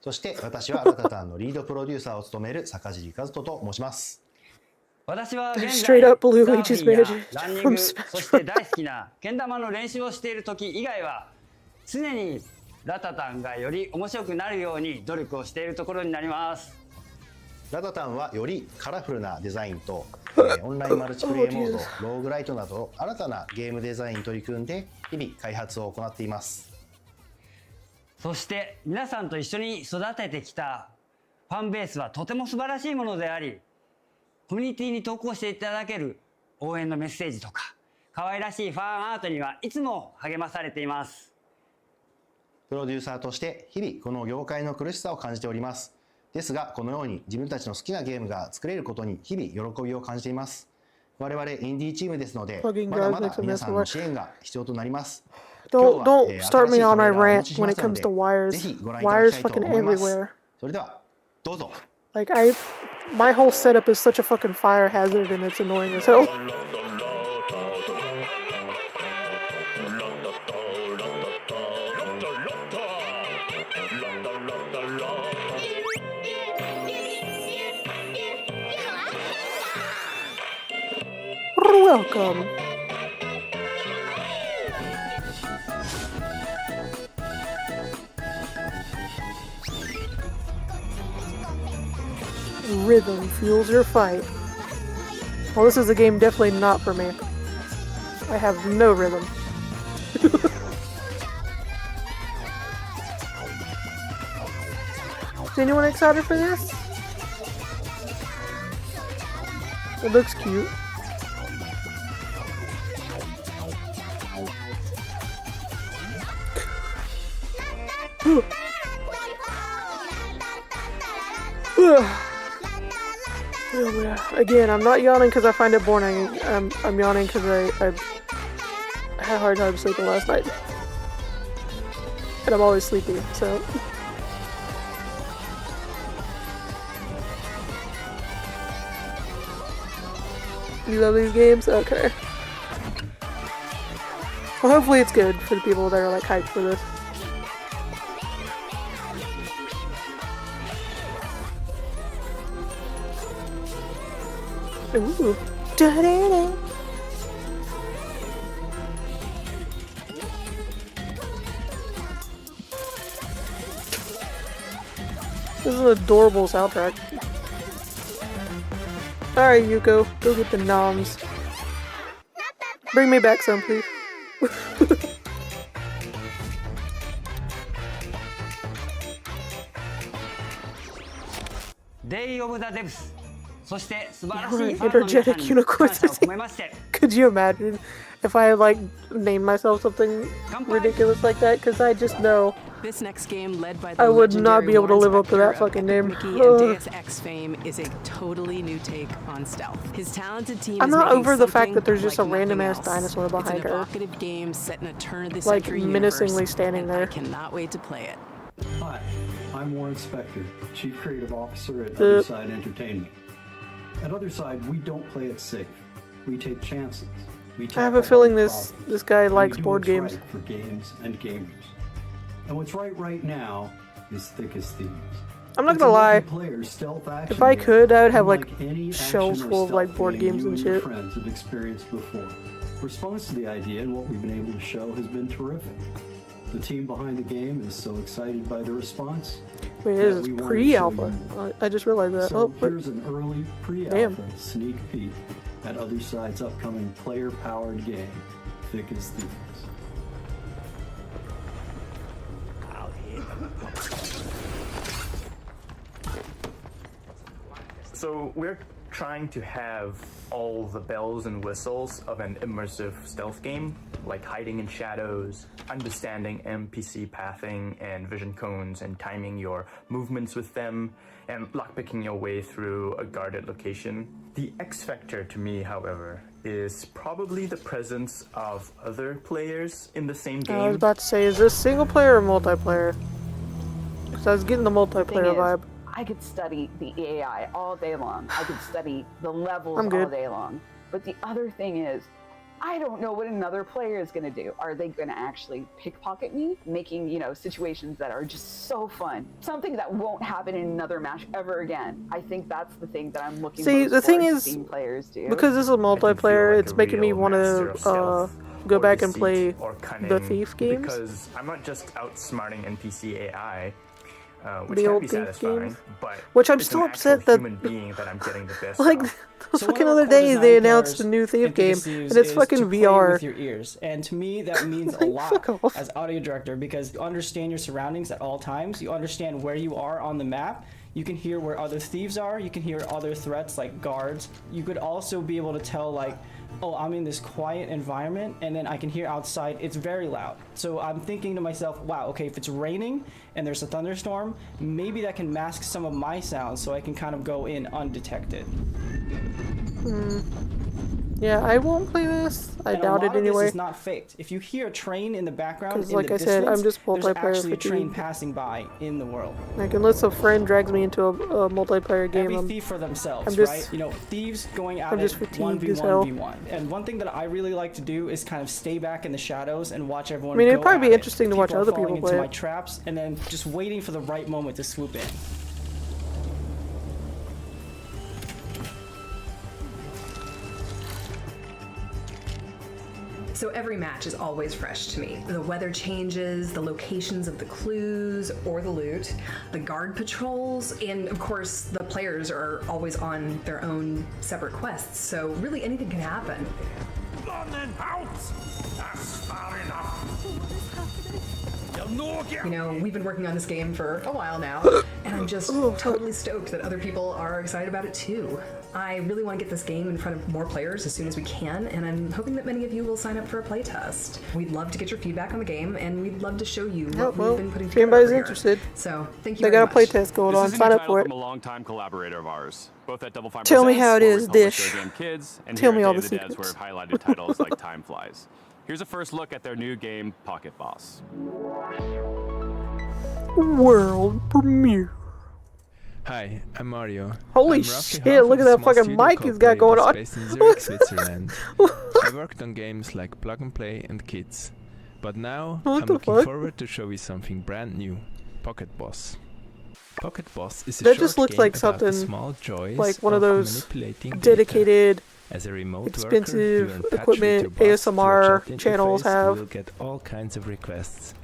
[SPEAKER 19] そして私はラタタンのリードプロデューサーを務める坂尻和人と申します。
[SPEAKER 2] 私は現在
[SPEAKER 1] Straight up Blue
[SPEAKER 2] サー
[SPEAKER 1] Leech's
[SPEAKER 2] フィンや
[SPEAKER 1] magic
[SPEAKER 2] ランニン
[SPEAKER 1] from
[SPEAKER 2] グ、
[SPEAKER 1] Smash
[SPEAKER 2] そして大好きなけん玉の練習をしている時以外は常にラタタンがより面白くなるように努力をしているところになります。
[SPEAKER 19] ラタタンはよりカラフルなデザインと、オンラインマルチプレイモード、ローグライトなど新たなゲームデザインに取り組んで日々開発を行っています。
[SPEAKER 2] そして皆さんと一緒に育ててきたファンベースはとても素晴らしいものであり、コミュニティに投稿していただける応援のメッセージとか可愛らしいファンアートにはいつも励まされています。
[SPEAKER 19] プロデューサーとして日々この業界の苦しさを感じております。ですがこのように自分たちの好きなゲームが作れることに日々喜びを感じています。我々インディーチームですので、まだまだ皆さんの支援が必要となります。
[SPEAKER 1] Don't start me on my rant when it comes to wires. Wires fucking everywhere.
[SPEAKER 19] それではどうぞ。
[SPEAKER 1] Like my whole setup is such a fucking fire hazard, and it's annoying as hell. Welcome. Rhythm fuels your fight. Well, this is a game definitely not for me. I have no rhythm. Is anyone excited for this? It looks cute. Again, I'm not yawning because I find it boring. I'm yawning because I had a hard time sleeping last night. And I'm always sleepy, so. You love these games? Okay. Well, hopefully it's good for the people that are like hyped for this. Ooh. Da-da-da. This is an adorable soundtrack. Alright, Yuko, go get the noms. Bring me back some, please.
[SPEAKER 2] Day of the Devs そして素晴らし
[SPEAKER 1] Or
[SPEAKER 2] いファンの皆さん
[SPEAKER 1] energetic
[SPEAKER 2] に
[SPEAKER 1] unicorn.
[SPEAKER 2] 感謝を込めまして
[SPEAKER 1] Could you imagine if I like named myself something ridiculous like that? Because I just know
[SPEAKER 17] This next game, led by the
[SPEAKER 1] I would not
[SPEAKER 17] legendary
[SPEAKER 1] be able to live
[SPEAKER 17] Warren
[SPEAKER 1] up to that
[SPEAKER 17] Spector of
[SPEAKER 1] fucking
[SPEAKER 17] Epic
[SPEAKER 1] name.
[SPEAKER 17] Mickey and Deus Ex fame, is a totally new take on stealth. His talented team
[SPEAKER 1] I'm
[SPEAKER 17] is
[SPEAKER 1] not
[SPEAKER 17] making
[SPEAKER 1] over the fact
[SPEAKER 17] something
[SPEAKER 1] that there's just
[SPEAKER 17] like
[SPEAKER 1] a random ass
[SPEAKER 17] nothing else.
[SPEAKER 1] dinosaur behind
[SPEAKER 17] It's an
[SPEAKER 1] her,
[SPEAKER 17] evocative game set in a
[SPEAKER 1] like
[SPEAKER 17] turn-of-the-century
[SPEAKER 1] menacingly
[SPEAKER 17] universe,
[SPEAKER 1] standing
[SPEAKER 17] and
[SPEAKER 1] there.
[SPEAKER 17] I cannot wait to play it.
[SPEAKER 4] Hi, I'm Warren Spector, Chief Creative Officer at
[SPEAKER 1] Uh.
[SPEAKER 4] Otherside Entertainment. At Otherside, we don't play it safe. We take chances. We
[SPEAKER 1] I have a
[SPEAKER 4] tackle
[SPEAKER 1] feeling
[SPEAKER 4] hard
[SPEAKER 1] this
[SPEAKER 4] problems,
[SPEAKER 1] guy
[SPEAKER 4] and we
[SPEAKER 1] likes
[SPEAKER 4] do
[SPEAKER 1] board
[SPEAKER 4] what's
[SPEAKER 1] games.
[SPEAKER 4] right for games and gamers. And what's right now is Thick as Thieves.
[SPEAKER 1] I'm not
[SPEAKER 4] It's
[SPEAKER 1] gonna
[SPEAKER 4] a
[SPEAKER 1] lie.
[SPEAKER 4] multiplayer stealth action
[SPEAKER 1] If I
[SPEAKER 4] game
[SPEAKER 1] could, I would have like
[SPEAKER 4] unlike any
[SPEAKER 1] shelves
[SPEAKER 4] action or
[SPEAKER 1] full of like
[SPEAKER 4] stealth
[SPEAKER 1] board
[SPEAKER 4] game
[SPEAKER 1] games
[SPEAKER 4] you
[SPEAKER 1] and
[SPEAKER 4] your
[SPEAKER 1] shit.
[SPEAKER 4] friends have experienced before. Response to the idea and what we've been able to show has been terrific. The team behind the game is so excited by the response.
[SPEAKER 1] Wait,
[SPEAKER 4] that
[SPEAKER 1] this is
[SPEAKER 4] we wanted to
[SPEAKER 1] pre-alpha.
[SPEAKER 4] show you.
[SPEAKER 1] I just realized that.
[SPEAKER 4] So
[SPEAKER 1] Oh, wait.
[SPEAKER 4] here's an early pre-alpha
[SPEAKER 1] Damn.
[SPEAKER 4] sneak peek at Otherside's upcoming player-powered game, Thick as Thieves.
[SPEAKER 20] So we're trying to have all the bells and whistles of an immersive stealth game, like hiding in shadows, understanding NPC pathing and vision cones and timing your movements with them, and lockpicking your way through a guarded location. The X factor to me, however, is probably the presence of other players in the same game.
[SPEAKER 1] I was about to say, is this single player or multiplayer? Because I was getting the multiplayer vibe.
[SPEAKER 21] I could study the AI all day long. I could study the levels
[SPEAKER 1] I'm good.
[SPEAKER 21] all day long. But the other thing is, I don't know what another player is going to do. Are they going to actually pickpocket me, making, you know, situations that are just so fun? Something that won't happen in another match ever again. I think that's the thing that I'm looking
[SPEAKER 1] See,
[SPEAKER 21] most
[SPEAKER 1] the thing
[SPEAKER 21] forward to
[SPEAKER 1] is,
[SPEAKER 21] seeing players do.
[SPEAKER 1] because this is a multiplayer,
[SPEAKER 20] like
[SPEAKER 1] it's
[SPEAKER 20] a
[SPEAKER 1] making me
[SPEAKER 20] real
[SPEAKER 1] want
[SPEAKER 20] master of
[SPEAKER 1] to
[SPEAKER 20] stealth
[SPEAKER 1] go
[SPEAKER 20] or
[SPEAKER 1] back and
[SPEAKER 20] deceit
[SPEAKER 1] play
[SPEAKER 20] or cunning,
[SPEAKER 1] the Thief games.
[SPEAKER 20] Because I'm not just outsmarting NPC AI, which
[SPEAKER 1] The
[SPEAKER 20] can
[SPEAKER 1] old
[SPEAKER 20] be
[SPEAKER 1] Thief
[SPEAKER 20] satisfying,
[SPEAKER 1] games.
[SPEAKER 20] but
[SPEAKER 1] Which I'm
[SPEAKER 20] it's
[SPEAKER 1] still
[SPEAKER 20] an actual
[SPEAKER 1] upset that,
[SPEAKER 20] human being that I'm getting the best
[SPEAKER 1] like,
[SPEAKER 20] of.
[SPEAKER 1] the fucking other day they announced a new Thief game, and it's fucking VR.
[SPEAKER 22] With your ears, and to me that means a lot as audio director, because you understand your surroundings at all times. You understand where you are on the map. You can hear where other thieves are. You can hear other threats like guards. You could also be able to tell, like, oh, I'm in this quiet environment, and then I can hear outside it's very loud. So I'm thinking to myself, wow, okay, if it's raining and there's a thunderstorm, maybe that can mask some of my sounds so I can kind of go in undetected.
[SPEAKER 1] Yeah, I won't play this. I
[SPEAKER 22] And
[SPEAKER 1] doubt
[SPEAKER 22] a
[SPEAKER 1] it
[SPEAKER 22] lot of
[SPEAKER 1] anyway.
[SPEAKER 22] this is not faked. If you hear a train in the background,
[SPEAKER 1] 'Cause
[SPEAKER 22] in
[SPEAKER 1] like
[SPEAKER 22] the
[SPEAKER 1] I said, I'm
[SPEAKER 22] distance,
[SPEAKER 1] just
[SPEAKER 22] there's
[SPEAKER 1] multiplayer
[SPEAKER 22] actually a train
[SPEAKER 1] fatigued.
[SPEAKER 22] passing by in the world.
[SPEAKER 1] Like, unless a friend drags me into a multiplayer game,
[SPEAKER 22] Every
[SPEAKER 1] I'm
[SPEAKER 22] thief for themselves,
[SPEAKER 1] I'm just-
[SPEAKER 22] right? You know, thieves going at
[SPEAKER 1] I'm
[SPEAKER 22] it
[SPEAKER 1] just fatigued as hell.
[SPEAKER 22] 1v1v1. And one thing that I really like to do is kind of stay back in the shadows and watch everyone
[SPEAKER 1] I mean, it'd
[SPEAKER 22] go
[SPEAKER 1] probably be
[SPEAKER 22] at it.
[SPEAKER 1] interesting to watch
[SPEAKER 22] are
[SPEAKER 1] other
[SPEAKER 22] falling
[SPEAKER 1] people
[SPEAKER 22] into
[SPEAKER 1] play
[SPEAKER 22] my
[SPEAKER 1] it.
[SPEAKER 22] traps and then just waiting for the right moment to swoop in.
[SPEAKER 23] So every match is always fresh to me. The weather changes, the locations of the clues or the loot, the guard patrols, and of course the players are always on their own separate quests, so really anything can happen. You know, we've been working on this game for a while now, and I'm just totally stoked that other people are excited about it too. I really want to get this game in front of more players as soon as we can, and I'm hoping that many of you will sign up for a playtest. We'd love to get your feedback on the game, and we'd love to show you what
[SPEAKER 1] well,
[SPEAKER 23] we've been putting
[SPEAKER 1] if
[SPEAKER 23] together.
[SPEAKER 1] anybody's
[SPEAKER 23] over here.
[SPEAKER 1] interested,
[SPEAKER 23] So thank you
[SPEAKER 1] they
[SPEAKER 23] very
[SPEAKER 1] got a
[SPEAKER 23] much.
[SPEAKER 1] playtest going
[SPEAKER 10] This
[SPEAKER 1] on.
[SPEAKER 10] is a
[SPEAKER 1] Sign
[SPEAKER 10] new
[SPEAKER 1] up
[SPEAKER 10] title
[SPEAKER 1] for
[SPEAKER 10] from
[SPEAKER 1] it.
[SPEAKER 10] a longtime collaborator of ours, both at Double Fine
[SPEAKER 1] Tell me
[SPEAKER 10] Presents,
[SPEAKER 1] how it
[SPEAKER 10] where we
[SPEAKER 1] is,
[SPEAKER 10] publish
[SPEAKER 1] Dish.
[SPEAKER 10] Show Game Kids, and
[SPEAKER 1] Tell
[SPEAKER 10] here
[SPEAKER 1] me
[SPEAKER 10] at
[SPEAKER 1] all
[SPEAKER 10] Day
[SPEAKER 1] the
[SPEAKER 10] of the Devs,
[SPEAKER 1] secrets.
[SPEAKER 10] where we've highlighted titles like Time Flies. Here's a first look at their new game, Pocket Boss.
[SPEAKER 1] World premiere.
[SPEAKER 24] Hi, I'm Mario.
[SPEAKER 1] Holy
[SPEAKER 24] I'm roughly
[SPEAKER 1] shit,
[SPEAKER 24] half
[SPEAKER 1] look
[SPEAKER 24] of
[SPEAKER 1] at
[SPEAKER 24] a
[SPEAKER 1] that
[SPEAKER 24] small
[SPEAKER 1] fucking
[SPEAKER 24] studio
[SPEAKER 1] mic
[SPEAKER 24] called
[SPEAKER 1] he's got going
[SPEAKER 24] Playboss
[SPEAKER 1] on.
[SPEAKER 24] based in Zurich, Switzerland. I worked on games like Plug and Play and Kids. But now,
[SPEAKER 1] What
[SPEAKER 24] I'm
[SPEAKER 1] the
[SPEAKER 24] looking
[SPEAKER 1] fuck?
[SPEAKER 24] forward to show you something brand new. Pocket Boss. Pocket Boss is a
[SPEAKER 1] That
[SPEAKER 24] short
[SPEAKER 1] just looks
[SPEAKER 24] game
[SPEAKER 1] like
[SPEAKER 24] about the
[SPEAKER 1] something
[SPEAKER 24] small joys
[SPEAKER 1] like one of those
[SPEAKER 24] manipulating data.
[SPEAKER 1] dedicated,
[SPEAKER 24] As a remote
[SPEAKER 1] expensive
[SPEAKER 24] worker, you earn patch with
[SPEAKER 1] equipment
[SPEAKER 24] your boss through a
[SPEAKER 1] ASMR
[SPEAKER 24] chat
[SPEAKER 1] channels
[SPEAKER 24] interface.
[SPEAKER 1] have.
[SPEAKER 24] You will get all kinds of requests.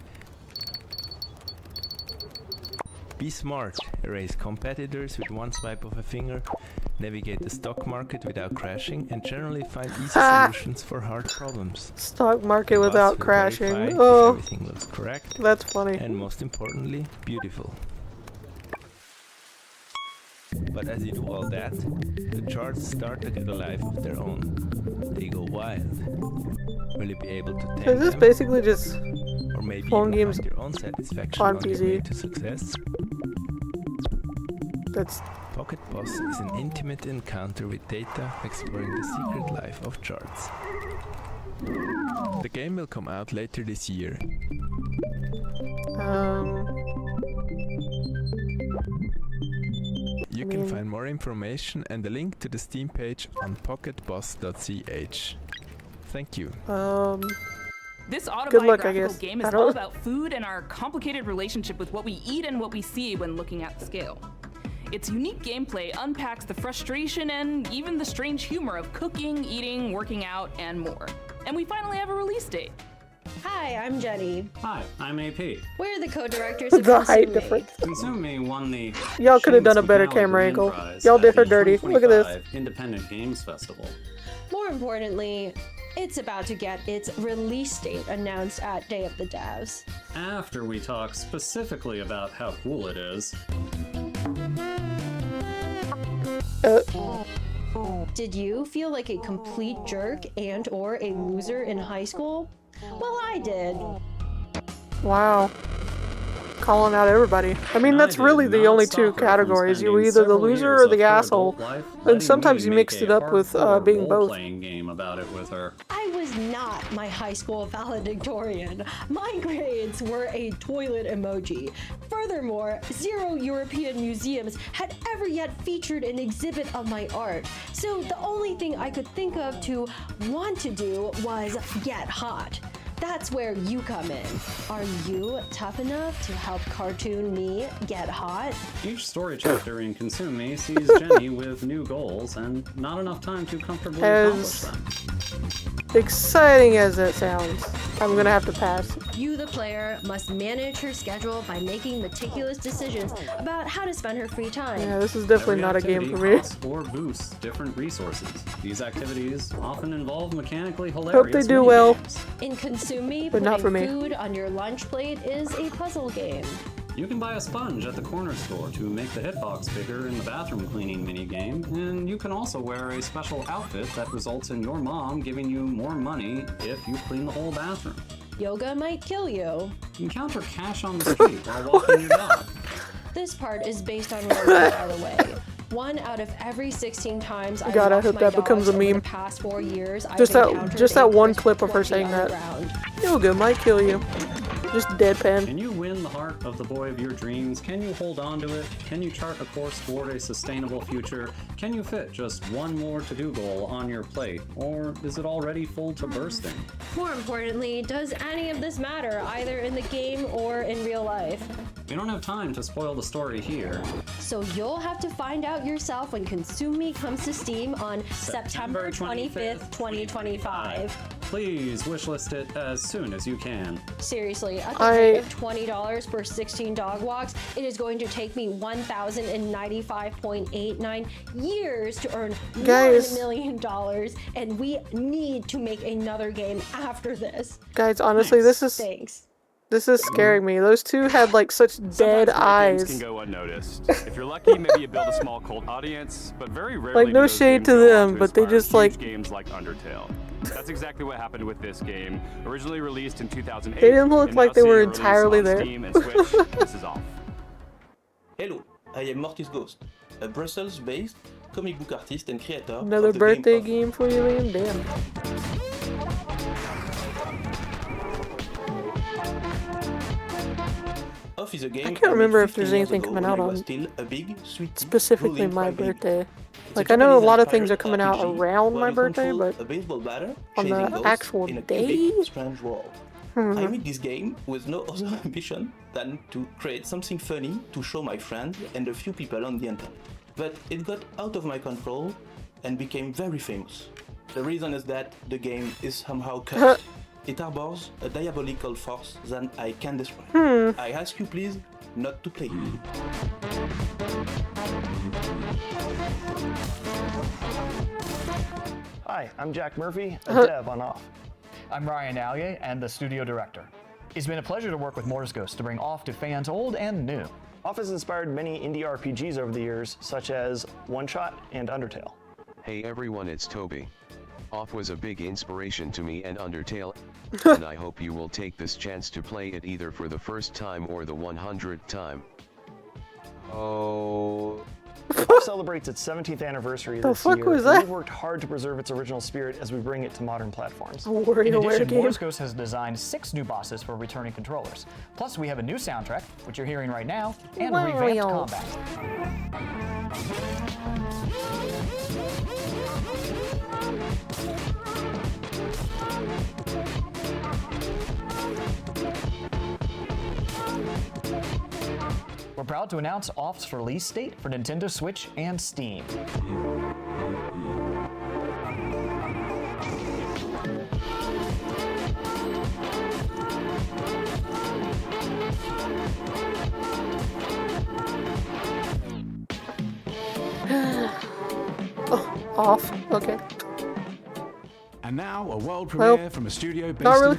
[SPEAKER 24] Be smart, erase competitors with one swipe of a finger, navigate the stock market without crashing, and generally find easy solutions for hard problems.
[SPEAKER 1] Stock market
[SPEAKER 24] The boss
[SPEAKER 1] without
[SPEAKER 24] will
[SPEAKER 1] crashing.
[SPEAKER 24] verify if
[SPEAKER 1] Oh,
[SPEAKER 24] everything looks correct,
[SPEAKER 1] that's funny.
[SPEAKER 24] and most importantly, beautiful. But as you do all that, the charts start to get a life of their own. They go wild. Will you be able to tame
[SPEAKER 1] Is this
[SPEAKER 24] them?
[SPEAKER 1] basically just
[SPEAKER 24] Or maybe
[SPEAKER 1] phone
[SPEAKER 24] even
[SPEAKER 1] games
[SPEAKER 24] find your own satisfaction
[SPEAKER 1] on
[SPEAKER 24] on your way
[SPEAKER 1] PC?
[SPEAKER 24] to success?
[SPEAKER 1] That's
[SPEAKER 24] Pocket Boss is an intimate encounter with data exploring the secret life of charts. The game will come out later this year. You can find more information and a link to the Steam page on pocketboss.ch. Thank you.
[SPEAKER 3] This
[SPEAKER 1] Good luck, I
[SPEAKER 3] autobiographical
[SPEAKER 1] guess.
[SPEAKER 3] game is
[SPEAKER 1] I don't-
[SPEAKER 3] all about food and our complicated relationship with what we eat and what we see when looking at the scale. Its unique gameplay unpacks the frustration and even the strange humor of cooking, eating, working out, and more. And we finally have a release date.
[SPEAKER 5] Hi, I'm Jenny.
[SPEAKER 7] Hi, I'm AP.
[SPEAKER 5] We're the co-directors of
[SPEAKER 1] The height
[SPEAKER 5] Consume Me.
[SPEAKER 1] difference.
[SPEAKER 7] Consume Me won the
[SPEAKER 1] Y'all could have done a
[SPEAKER 7] Seamus
[SPEAKER 1] better
[SPEAKER 7] McAllister
[SPEAKER 1] camera
[SPEAKER 7] Grand
[SPEAKER 1] angle.
[SPEAKER 7] Prize
[SPEAKER 1] Y'all
[SPEAKER 7] at
[SPEAKER 1] did her
[SPEAKER 7] the
[SPEAKER 1] dirty. Look at this.
[SPEAKER 7] 2025 Independent Games Festival.
[SPEAKER 5] More importantly, it's about to get its release date announced at Day of the Devs.
[SPEAKER 7] After we talk specifically about how cool it is,
[SPEAKER 5] Did you feel like a complete jerk and or a loser in high school? Well, I did.
[SPEAKER 1] Wow. Calling out everybody. I mean, that's really the only two categories. You were either the loser or the asshole. And sometimes you mixed it up with being both.
[SPEAKER 7] playing game about it with her.
[SPEAKER 5] I was not my high school valedictorian. My grades were a toilet emoji. Furthermore, 0 European museums had ever yet featured an exhibit of my art. So the only thing I could think of to want to do was get hot. That's where you come in. Are you tough enough to help cartoon me get hot?
[SPEAKER 7] Each story chapter in Consume Me sees Jenny with new goals and not enough time to comfortably accomplish them.
[SPEAKER 1] Exciting as it sounds, I'm gonna have to pass.
[SPEAKER 5] You, the player, must manage her schedule by making meticulous decisions about how to spend her free time.
[SPEAKER 1] Yeah, this is definitely
[SPEAKER 7] Every
[SPEAKER 1] not a game
[SPEAKER 7] activity
[SPEAKER 1] for me.
[SPEAKER 7] costs or boosts different resources. These activities often involve mechanically hilarious
[SPEAKER 1] Hope they do well.
[SPEAKER 7] minigames.
[SPEAKER 5] In Consume Me,
[SPEAKER 1] But not
[SPEAKER 5] putting
[SPEAKER 1] for me.
[SPEAKER 5] food on your lunch plate is a puzzle game.
[SPEAKER 7] You can buy a sponge at the corner store to make the hitbox bigger in the bathroom cleaning minigame, and you can also wear a special outfit that results in your mom giving you more money if you clean the whole bathroom.
[SPEAKER 5] Yoga might kill you.
[SPEAKER 7] Encounter cash on the street while walking your dog.
[SPEAKER 5] This part is based on real life, by the way. 1 out of every 16 times I
[SPEAKER 1] God, I
[SPEAKER 5] walked
[SPEAKER 1] hope
[SPEAKER 5] my
[SPEAKER 1] that becomes
[SPEAKER 5] dogs
[SPEAKER 1] a
[SPEAKER 5] over
[SPEAKER 1] meme.
[SPEAKER 5] the past 4 years,
[SPEAKER 1] Just
[SPEAKER 5] I've
[SPEAKER 1] that,
[SPEAKER 5] encountered
[SPEAKER 1] just
[SPEAKER 5] a
[SPEAKER 1] that one
[SPEAKER 5] crisp
[SPEAKER 1] clip of her
[SPEAKER 5] porky
[SPEAKER 1] saying
[SPEAKER 5] on
[SPEAKER 1] that.
[SPEAKER 5] the ground.
[SPEAKER 1] Yoga might kill you. Just deadpan.
[SPEAKER 7] Can you win the heart of the boy of your dreams? Can you hold on to it? Can you chart a course toward a sustainable future? Can you fit just one more to-do goal on your plate? Or is it already full to bursting?
[SPEAKER 5] More importantly, does any of this matter, either in the game or in real life?
[SPEAKER 7] We don't have time to spoil the story here.
[SPEAKER 5] So you'll have to find out yourself when Consume Me comes to Steam on September 25th, 2025.
[SPEAKER 7] Please wishlist it as soon as you can.
[SPEAKER 5] Seriously, at the rate of $20 for 16 dog walks, it is going to take me 1,095.89 years to earn
[SPEAKER 1] Guys.
[SPEAKER 5] $1 million, and we need to make another game after this.
[SPEAKER 1] Guys, honestly, this is
[SPEAKER 5] Thanks.
[SPEAKER 1] this is scaring me. Those two had like such dead
[SPEAKER 10] Sometimes great games
[SPEAKER 1] eyes.
[SPEAKER 10] can go unnoticed. If you're lucky, maybe you build a small cult audience, but very rarely
[SPEAKER 1] Like, no
[SPEAKER 10] do those
[SPEAKER 1] shade
[SPEAKER 10] games
[SPEAKER 1] to
[SPEAKER 10] go on
[SPEAKER 1] them,
[SPEAKER 10] to
[SPEAKER 1] but they
[SPEAKER 10] inspire
[SPEAKER 1] just,
[SPEAKER 10] huge
[SPEAKER 1] like-
[SPEAKER 10] games like Undertale. That's exactly what happened with this game. Originally released in 2008.
[SPEAKER 1] They didn't look
[SPEAKER 10] and
[SPEAKER 1] like
[SPEAKER 10] now
[SPEAKER 1] they were
[SPEAKER 10] seeing a release
[SPEAKER 1] entirely
[SPEAKER 10] on
[SPEAKER 1] there.
[SPEAKER 10] Steam and Switch. This is off.
[SPEAKER 8] Hello, I am Mortis Ghost, a Brussels-based comic book artist and creator
[SPEAKER 1] Another
[SPEAKER 8] of the
[SPEAKER 1] birthday
[SPEAKER 8] game
[SPEAKER 1] game for you, man? Damn.
[SPEAKER 8] Off is a game
[SPEAKER 1] I can't remember if there's
[SPEAKER 8] 15 years
[SPEAKER 1] anything
[SPEAKER 8] ago
[SPEAKER 1] coming
[SPEAKER 8] when
[SPEAKER 1] out
[SPEAKER 8] I was
[SPEAKER 1] on
[SPEAKER 8] still a big, sweet,
[SPEAKER 1] specifically
[SPEAKER 8] drooling
[SPEAKER 1] my
[SPEAKER 8] crime baby.
[SPEAKER 1] birthday.
[SPEAKER 8] It's
[SPEAKER 1] Like, I know a lot of things are
[SPEAKER 8] action-inspired
[SPEAKER 1] coming out
[SPEAKER 8] RPG
[SPEAKER 1] around
[SPEAKER 8] where
[SPEAKER 1] my
[SPEAKER 8] you
[SPEAKER 1] birthday,
[SPEAKER 8] control
[SPEAKER 1] but
[SPEAKER 8] a baseball batter
[SPEAKER 1] on
[SPEAKER 8] chasing
[SPEAKER 1] the
[SPEAKER 8] ghosts
[SPEAKER 1] actual
[SPEAKER 8] in a
[SPEAKER 1] day?
[SPEAKER 8] creepy, strange world. I
[SPEAKER 1] Hmm.
[SPEAKER 8] made this game with no other ambition than to create something funny to show my friends and a few people on the internet. But it got out of my control and became very famous. The reason is that the game is somehow cursed. It harbors a diabolical force that I can describe. I ask you please not to play it.
[SPEAKER 9] Hi, I'm Jack Murphy, a dev on Off. I'm Ryan Allier and the studio director. It's been a pleasure to work with Mortis Ghost to bring Off to fans old and new. Off has inspired many indie RPGs over the years, such as One Shot and Undertale.
[SPEAKER 11] Hey everyone, it's Toby. Off was a big inspiration to me and Undertale, and I hope you will take this chance to play it either for the first time or the 100th time. Oh.
[SPEAKER 9] Off celebrates its 17th anniversary this year.
[SPEAKER 1] Was that?
[SPEAKER 9] We've worked hard to preserve its original spirit as we bring it to modern platforms.
[SPEAKER 1] In
[SPEAKER 12] addition, Boris Ghost has designed 6 new bosses for returning controllers. Plus, we have a new soundtrack, which you're hearing right now, and revamped combat. We're proud to announce Off's release date for Nintendo Switch and Steam.
[SPEAKER 1] Off. Okay.
[SPEAKER 13] And now a world premiere from a studio based
[SPEAKER 1] not really
[SPEAKER 13] in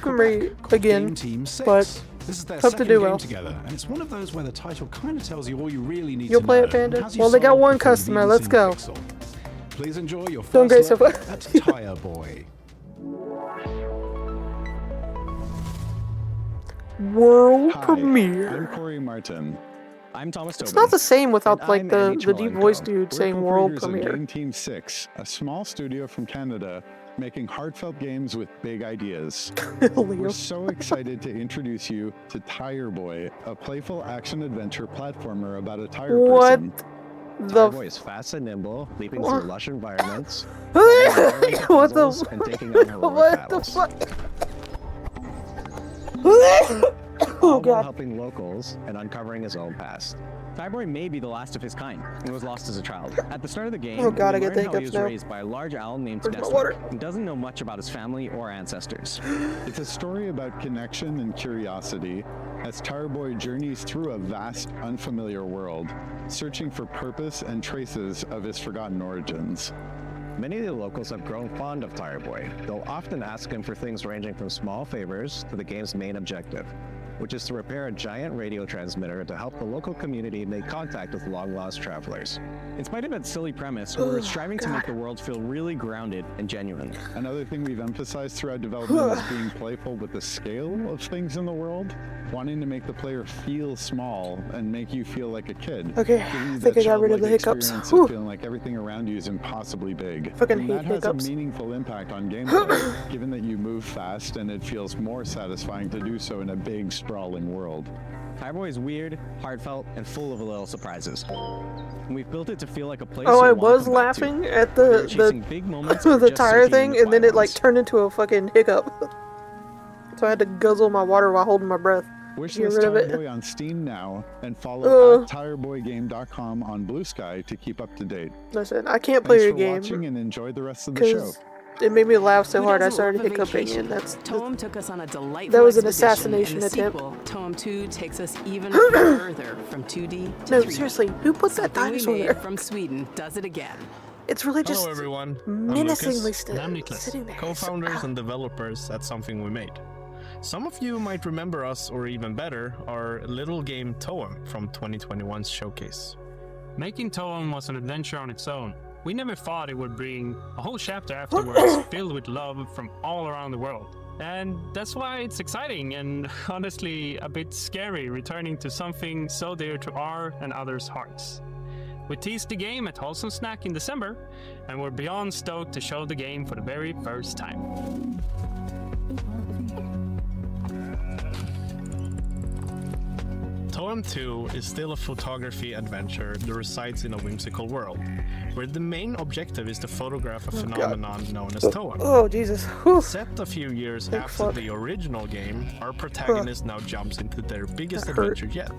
[SPEAKER 13] Quebec,
[SPEAKER 1] again,
[SPEAKER 13] Team 6.
[SPEAKER 1] but
[SPEAKER 13] this is their
[SPEAKER 1] hope
[SPEAKER 13] second
[SPEAKER 1] to do
[SPEAKER 13] game
[SPEAKER 1] well.
[SPEAKER 13] together, and it's one of those where the title kind of tells you all you really need
[SPEAKER 1] You'll
[SPEAKER 13] to
[SPEAKER 1] play
[SPEAKER 13] know.
[SPEAKER 1] it, Panda?
[SPEAKER 13] and has you
[SPEAKER 1] Well, they got
[SPEAKER 13] sold
[SPEAKER 1] one
[SPEAKER 13] before you've
[SPEAKER 1] customer.
[SPEAKER 13] even
[SPEAKER 1] Let's
[SPEAKER 13] seen
[SPEAKER 1] go.
[SPEAKER 13] the pixel. Please enjoy your
[SPEAKER 1] Doing great
[SPEAKER 13] first
[SPEAKER 1] so
[SPEAKER 13] look
[SPEAKER 1] far.
[SPEAKER 13] at Tire Boy.
[SPEAKER 1] World
[SPEAKER 15] Hi,
[SPEAKER 1] premiere.
[SPEAKER 15] I'm Corey Martin.
[SPEAKER 16] I'm Thomas Tobin.
[SPEAKER 1] It's not the same without
[SPEAKER 15] And
[SPEAKER 1] like
[SPEAKER 15] I'm
[SPEAKER 1] the
[SPEAKER 15] NHL
[SPEAKER 1] deep
[SPEAKER 15] Enco.
[SPEAKER 1] voice dude
[SPEAKER 15] We're
[SPEAKER 1] saying world
[SPEAKER 15] co-creators of
[SPEAKER 1] premiere.
[SPEAKER 15] Game Team 6, a small studio from Canada making heartfelt games with big ideas. We're so excited to introduce you to Tire Boy, a playful action-adventure platformer about a tire person.
[SPEAKER 16] Tire Boy is fast and nimble, leaping through lush environments,
[SPEAKER 1] What the
[SPEAKER 16] puzzles, and taking on heroic
[SPEAKER 1] What the
[SPEAKER 16] battles.
[SPEAKER 1] fuck?
[SPEAKER 16] All while helping locals and uncovering his own past. Tire Boy may be the last of his kind and was lost as a child. At the start of the game,
[SPEAKER 1] Oh God,
[SPEAKER 16] we
[SPEAKER 1] I get
[SPEAKER 16] learn
[SPEAKER 1] the
[SPEAKER 16] how he
[SPEAKER 1] hiccups
[SPEAKER 16] was
[SPEAKER 1] now.
[SPEAKER 16] raised by a large owl named
[SPEAKER 1] Where's my
[SPEAKER 16] Desmond
[SPEAKER 1] water?
[SPEAKER 16] and doesn't know much about his family or ancestors.
[SPEAKER 15] It's a story about connection and curiosity as Tire Boy journeys through a vast, unfamiliar world, searching for purpose and traces of his forgotten origins.
[SPEAKER 16] Many of the locals have grown fond of Tire Boy. They'll often ask him for things ranging from small favors to the game's main objective, which is to repair a giant radio transmitter to help the local community make contact with long-lost travelers. In spite of its silly premise, we're striving to make the world feel really grounded and genuine.
[SPEAKER 15] Another thing we've emphasized throughout development is being playful with the scale of things in the world, wanting to make the player feel small and make you feel like a kid.
[SPEAKER 1] Okay,
[SPEAKER 15] giving you
[SPEAKER 1] I think
[SPEAKER 15] that
[SPEAKER 1] I got rid of the
[SPEAKER 15] childlike
[SPEAKER 1] hiccups.
[SPEAKER 15] experience
[SPEAKER 1] Whew.
[SPEAKER 15] of feeling like everything around you is impossibly big.
[SPEAKER 1] Fucking
[SPEAKER 15] And
[SPEAKER 1] hate
[SPEAKER 15] that has
[SPEAKER 1] hiccups.
[SPEAKER 15] a meaningful impact on gameplay, given that you move fast and it feels more satisfying to do so in a big, sprawling world.
[SPEAKER 16] Tire Boy is weird, heartfelt, and full of little surprises. And we've built it to feel like a place
[SPEAKER 1] Oh,
[SPEAKER 16] you'll
[SPEAKER 1] I
[SPEAKER 16] want to
[SPEAKER 1] was
[SPEAKER 16] come back
[SPEAKER 1] laughing
[SPEAKER 16] to.
[SPEAKER 1] at
[SPEAKER 16] Whether
[SPEAKER 1] the
[SPEAKER 16] you're chasing big moments or
[SPEAKER 1] the
[SPEAKER 16] just
[SPEAKER 1] tire
[SPEAKER 16] soaking in
[SPEAKER 1] thing,
[SPEAKER 16] the
[SPEAKER 1] and then it
[SPEAKER 16] quiet
[SPEAKER 1] like
[SPEAKER 16] ones.
[SPEAKER 1] turned into a fucking hiccup. So I had to guzzle my water while holding my breath.
[SPEAKER 15] Wish
[SPEAKER 1] Get
[SPEAKER 15] list
[SPEAKER 1] rid of
[SPEAKER 15] Tire
[SPEAKER 1] it.
[SPEAKER 15] Boy on Steam now and follow
[SPEAKER 1] Ugh.
[SPEAKER 15] at tireboygame.com on Blue Sky to keep up to date.
[SPEAKER 1] Listen, I can't play
[SPEAKER 15] Thanks
[SPEAKER 1] your
[SPEAKER 15] for
[SPEAKER 1] game
[SPEAKER 15] watching and enjoy the rest of the show.
[SPEAKER 1] because it made me laugh so
[SPEAKER 17] Who
[SPEAKER 1] hard I
[SPEAKER 17] doesn't
[SPEAKER 1] started
[SPEAKER 17] love a
[SPEAKER 1] hiccuping,
[SPEAKER 17] vacation?
[SPEAKER 1] and that's
[SPEAKER 17] Toem took us on a delightful
[SPEAKER 1] that was an
[SPEAKER 17] expedition,
[SPEAKER 1] assassination
[SPEAKER 17] and the
[SPEAKER 1] attempt.
[SPEAKER 17] sequel, Toem 2 takes us even further from 2D to
[SPEAKER 1] No,
[SPEAKER 17] 3D.
[SPEAKER 1] seriously, who put that
[SPEAKER 17] Something we
[SPEAKER 1] dinosaur
[SPEAKER 17] made
[SPEAKER 1] there?
[SPEAKER 17] from Sweden does it again.
[SPEAKER 1] It's really just
[SPEAKER 25] Hello everyone, I'm
[SPEAKER 1] menacingly
[SPEAKER 25] Lucas, and I'm Niklas,
[SPEAKER 1] sitting there.
[SPEAKER 25] co-founders and developers at Something We Made. Some of you might remember us, or even better, our little game Toem from 2021's showcase.
[SPEAKER 26] Making Toem was an adventure on its own. We never thought it would bring a whole chapter afterwards filled with love from all around the world. And that's why it's exciting and honestly a bit scary returning to something so dear to our and others' hearts. We teased the game at Wholesome Snack in December, and we're beyond stoked to show the game for the very first time.
[SPEAKER 25] Toem 2 is still a photography adventure that resides in a whimsical world, where the main objective is to photograph a
[SPEAKER 1] Oh, God.
[SPEAKER 25] phenomenon known as Toem.
[SPEAKER 1] Oh, Jesus. Whew.
[SPEAKER 25] Set a few years
[SPEAKER 1] Big
[SPEAKER 25] after
[SPEAKER 1] fuck.
[SPEAKER 25] the original game, our protagonist now jumps into their biggest
[SPEAKER 1] That hurt.
[SPEAKER 25] adventure yet.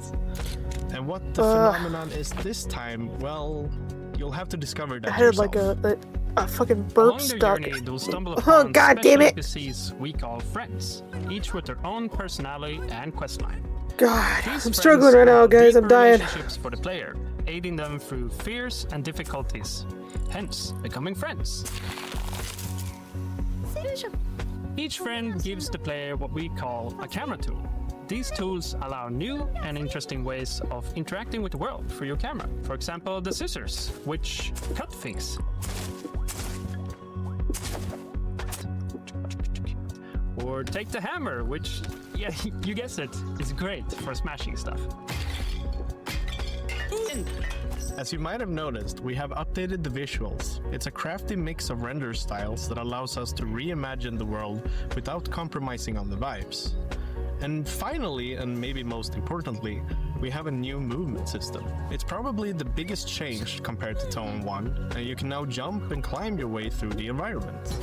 [SPEAKER 25] And what the phenomenon is this time, well, you'll have to discover that
[SPEAKER 1] I had
[SPEAKER 25] yourself.
[SPEAKER 1] like a fucking burp
[SPEAKER 26] Along their
[SPEAKER 1] stuck.
[SPEAKER 26] journey, they'll stumble
[SPEAKER 1] Oh,
[SPEAKER 26] upon
[SPEAKER 1] God damn
[SPEAKER 26] special
[SPEAKER 1] it!
[SPEAKER 26] NPCs we call friends, each with their own personality and questline.
[SPEAKER 1] God,
[SPEAKER 26] These
[SPEAKER 1] I'm
[SPEAKER 26] friends
[SPEAKER 1] struggling right now,
[SPEAKER 26] have
[SPEAKER 1] guys. I'm
[SPEAKER 26] deeper
[SPEAKER 1] dying.
[SPEAKER 26] relationships for the player, aiding them through fears and difficulties, hence becoming friends. Each friend gives the player what we call a camera tool. these tools allow new and interesting ways of interacting with the world through your camera. For example, the scissors, which cut things. Or take the hammer, which, yeah, you guessed it, is great for smashing stuff.
[SPEAKER 25] As you might have noticed, we have updated the visuals. It's a crafty mix of render styles that allows us to reimagine the world without compromising on the vibes. And finally, and maybe most importantly, we have a new movement system. It's probably the biggest change compared to Tone 1, and you can now jump and climb your way through the environment.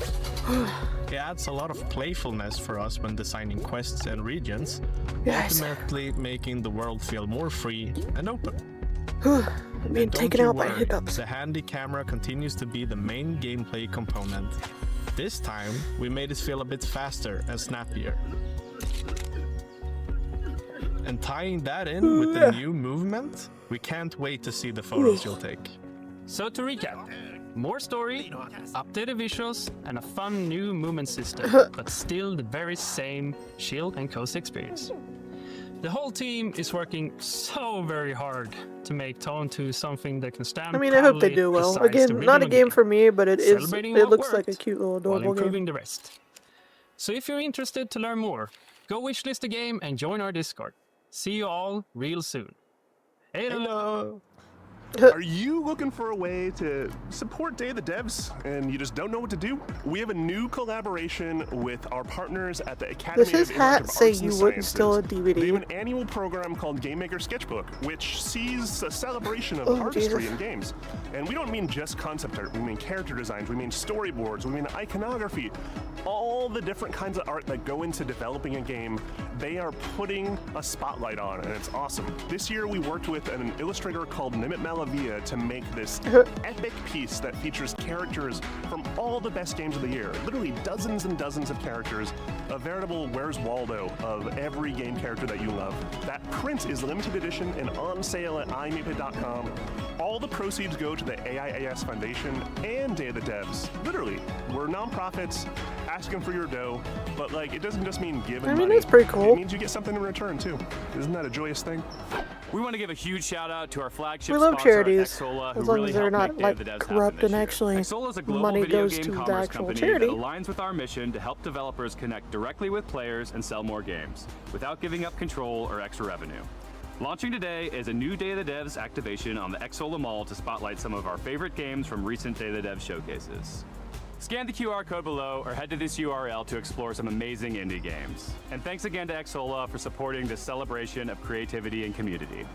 [SPEAKER 25] It adds a lot of playfulness for us when designing quests and regions, ultimately making the world feel more free and open.
[SPEAKER 1] I'm being taken out by hiccups.
[SPEAKER 25] The handy camera continues to be the main gameplay component. This time, we made it feel a bit faster and snappier. And tying that in with the new movement, we can't wait to see the photos you'll take.
[SPEAKER 26] So to recap, more story, updated visuals, and a fun new movement system, but still the very same chill and cozy experience. The whole team is working so very hard to make Tone 2 something that can stand.
[SPEAKER 1] I mean, I hope they do well. Again, not a game for me, but it looks like a cute little adorable
[SPEAKER 26] while improving
[SPEAKER 1] game.
[SPEAKER 26] The rest. So if you're interested to learn more, go wishlist the game and join our Discord. See you all real soon. Hello!
[SPEAKER 2] Are you looking for a way to support Day of the Devs and you just don't know what to do? We have a new collaboration with our partners at the Academy
[SPEAKER 1] Does his
[SPEAKER 2] of
[SPEAKER 1] hat
[SPEAKER 2] Interactive
[SPEAKER 1] say
[SPEAKER 2] Arts and
[SPEAKER 1] you wouldn't
[SPEAKER 2] Sciences.
[SPEAKER 1] steal a DVD?
[SPEAKER 2] They have an annual program called Game Maker Sketchbook, which sees a celebration of artistry in games. And we don't mean just concept art, we mean character designs, we mean storyboards, we mean iconography. All the different kinds of art that go into developing a game, they are putting a spotlight on, and it's awesome. This year we worked with an illustrator called Nimit Malavia to make this epic piece that features characters from all the best games of the year. Literally dozens and dozens of characters, a veritable Where's Waldo of every game character that you love. That print is limited edition and on sale at imapit.com. All the proceeds go to the AIAS Foundation and Day of the Devs. Literally, we're nonprofits asking for your dough, but like it doesn't just mean giving money.
[SPEAKER 1] I mean, that's pretty cool.
[SPEAKER 2] It means you get something in return too. Isn't that a joyous thing?
[SPEAKER 10] We want to give a huge shout out to our flagship
[SPEAKER 1] We love
[SPEAKER 10] sponsor,
[SPEAKER 1] charities,
[SPEAKER 10] Xsola,
[SPEAKER 1] as
[SPEAKER 10] who
[SPEAKER 1] long
[SPEAKER 10] really
[SPEAKER 1] as they're
[SPEAKER 10] helped
[SPEAKER 1] not
[SPEAKER 10] make Day
[SPEAKER 1] like
[SPEAKER 10] of the Devs
[SPEAKER 1] corrupt
[SPEAKER 10] happen
[SPEAKER 1] and
[SPEAKER 10] this year.
[SPEAKER 1] actually
[SPEAKER 10] Xsola is a global
[SPEAKER 1] money
[SPEAKER 10] video
[SPEAKER 1] goes
[SPEAKER 10] game
[SPEAKER 1] to the
[SPEAKER 10] commerce
[SPEAKER 1] actual
[SPEAKER 10] company
[SPEAKER 1] charity.
[SPEAKER 10] that aligns with our mission to help developers connect directly with players and sell more games without giving up control or extra revenue. Launching today is a new Day of the Devs activation on the Xsola Mall to spotlight some of our favorite games from recent Day of the Devs showcases. Scan the QR code below or head to this URL to explore some amazing indie games. And thanks again to Xsola for supporting this celebration of creativity and community.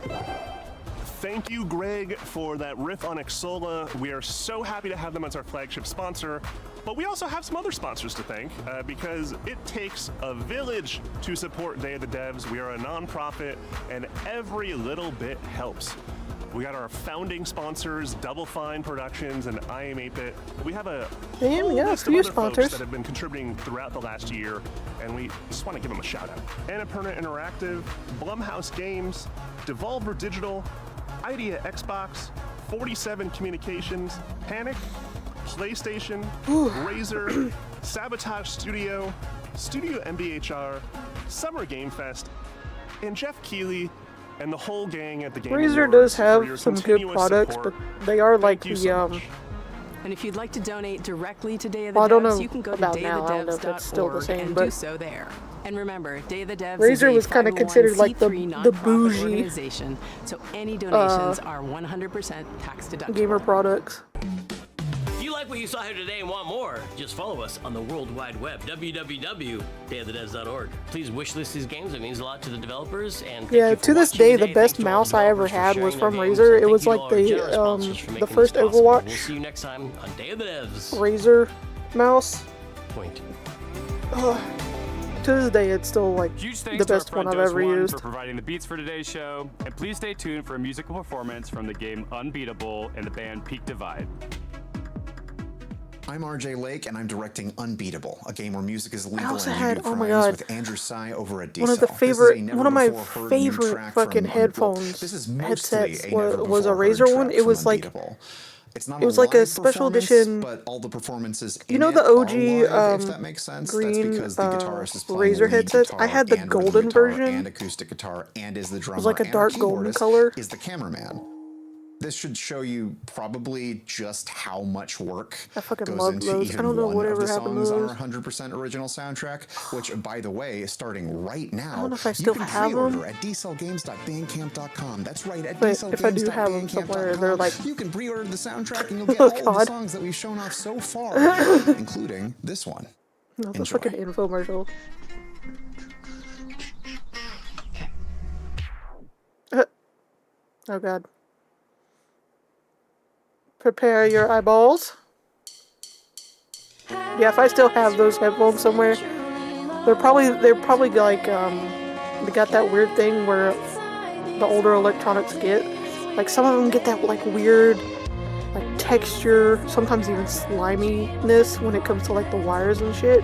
[SPEAKER 2] Thank you, Greg, for that riff on Xsola. We are so happy to have them as our flagship sponsor, but we also have some other sponsors to thank because it takes a village to support Day of the Devs. We are a nonprofit, and every little bit helps. We got our founding sponsors, Double Fine Productions and I Am 8-Bit. We have a whole list of other folks that have been contributing throughout the last year, and we just want to give them a shout out. Annapurna Interactive, Blumhouse Games, Devolver Digital, Idea Xbox, 47 Communications, Panic, PlayStation, Razer, Sabotage Studio, Studio MBHR, Summer Game Fest, and Jeff Keighley and the whole gang at the Game
[SPEAKER 1] Razer
[SPEAKER 2] Awards
[SPEAKER 1] does
[SPEAKER 2] for
[SPEAKER 1] have
[SPEAKER 2] your
[SPEAKER 1] some good
[SPEAKER 2] continuous
[SPEAKER 1] products,
[SPEAKER 2] support.
[SPEAKER 1] but they are like
[SPEAKER 2] Thank you
[SPEAKER 1] the
[SPEAKER 2] so much.
[SPEAKER 17] And if you'd like to donate directly to Day of the
[SPEAKER 1] Well, I don't
[SPEAKER 17] Devs,
[SPEAKER 1] know
[SPEAKER 17] you can go to
[SPEAKER 1] about now. I don't know if that's still the same,
[SPEAKER 17] dayofthedevs.org and
[SPEAKER 1] but
[SPEAKER 17] do so there. And remember, Day of the Devs
[SPEAKER 1] Razer
[SPEAKER 17] is
[SPEAKER 1] was
[SPEAKER 17] a
[SPEAKER 1] kind of considered like the
[SPEAKER 17] 501c3
[SPEAKER 1] bougie
[SPEAKER 17] nonprofit organization, so any donations are 100% tax deductible.
[SPEAKER 1] gamer products.
[SPEAKER 4] If you like what you saw here today and want more, just follow us on the World Wide Web, www.dayofthedevs.org. Please wishlist these games. It means a lot to the developers. And
[SPEAKER 1] Yeah, to this day, the best mouse I ever had was from Razer. It was like the first Overwatch
[SPEAKER 4] We'll see you next time on Day of the Devs.
[SPEAKER 1] Razer mouse.
[SPEAKER 4] Point.
[SPEAKER 1] To this day, it's still like
[SPEAKER 10] Huge thanks
[SPEAKER 1] the
[SPEAKER 10] to our
[SPEAKER 1] best one
[SPEAKER 10] friend
[SPEAKER 1] I've
[SPEAKER 10] Dose
[SPEAKER 1] ever
[SPEAKER 10] One
[SPEAKER 1] used.
[SPEAKER 10] for providing the beats for today's show, and please stay tuned for a musical performance from the game Unbeatable and the band Peak Divide.
[SPEAKER 6] I'm RJ Lake, and I'm directing Unbeatable, a game where music is legal
[SPEAKER 1] also
[SPEAKER 6] and you
[SPEAKER 1] had,
[SPEAKER 6] do
[SPEAKER 1] oh my
[SPEAKER 6] crimes
[SPEAKER 1] God,
[SPEAKER 6] with Andrew Tsai over at
[SPEAKER 1] one of the
[SPEAKER 6] Diesel.
[SPEAKER 1] favorite, one of my favorite fucking headphones
[SPEAKER 6] This is mostly
[SPEAKER 1] headsets
[SPEAKER 6] a never
[SPEAKER 1] was a
[SPEAKER 6] before heard
[SPEAKER 1] Razer one.
[SPEAKER 6] track
[SPEAKER 1] It
[SPEAKER 6] from
[SPEAKER 1] was like
[SPEAKER 6] Unbeatable. It's not
[SPEAKER 1] It was
[SPEAKER 6] a
[SPEAKER 1] like a
[SPEAKER 6] live
[SPEAKER 1] special
[SPEAKER 6] performance,
[SPEAKER 1] edition.
[SPEAKER 6] but all the performances
[SPEAKER 1] You
[SPEAKER 6] in
[SPEAKER 1] know
[SPEAKER 6] it
[SPEAKER 1] the
[SPEAKER 6] are
[SPEAKER 1] OG
[SPEAKER 6] live, if that makes sense. That's
[SPEAKER 1] green
[SPEAKER 6] because the guitarist is playing
[SPEAKER 1] Razer
[SPEAKER 6] lead
[SPEAKER 1] headsets.
[SPEAKER 6] guitar
[SPEAKER 1] I had the
[SPEAKER 6] and rhythm
[SPEAKER 1] golden
[SPEAKER 6] guitar
[SPEAKER 1] version.
[SPEAKER 6] and acoustic guitar and is the
[SPEAKER 1] It
[SPEAKER 6] drummer
[SPEAKER 1] was like a
[SPEAKER 6] and our
[SPEAKER 1] dark golden
[SPEAKER 6] keyboardist
[SPEAKER 1] color.
[SPEAKER 6] is the cameraman. This should show you probably just how much work
[SPEAKER 1] I fucking
[SPEAKER 6] goes
[SPEAKER 1] love
[SPEAKER 6] into
[SPEAKER 1] those. I
[SPEAKER 6] even
[SPEAKER 1] don't know
[SPEAKER 6] one of
[SPEAKER 1] whatever
[SPEAKER 6] the
[SPEAKER 1] happened to
[SPEAKER 6] songs on
[SPEAKER 1] those.
[SPEAKER 6] our 100% original soundtrack, which, by the way, is starting right now.
[SPEAKER 1] I don't know if I
[SPEAKER 6] You
[SPEAKER 1] still
[SPEAKER 6] can
[SPEAKER 1] have
[SPEAKER 6] pre-order
[SPEAKER 1] them.
[SPEAKER 6] at dcellgames.bandcamp.com. That's right, at
[SPEAKER 1] But if I do have them somewhere, they're like,
[SPEAKER 6] you can pre-order the soundtrack and you'll get
[SPEAKER 1] oh
[SPEAKER 6] all of the
[SPEAKER 1] god.
[SPEAKER 6] songs that we've shown off so far, including this one.
[SPEAKER 1] No, the
[SPEAKER 6] Enjoy.
[SPEAKER 1] fucking infomercial. Oh god. Prepare your eyeballs. Yeah, if I still have those headphones somewhere, they're probably like they got that weird thing where the older electronics get. Like some of them get that like weird like texture, sometimes even sliminess when it comes to like the wires and shit.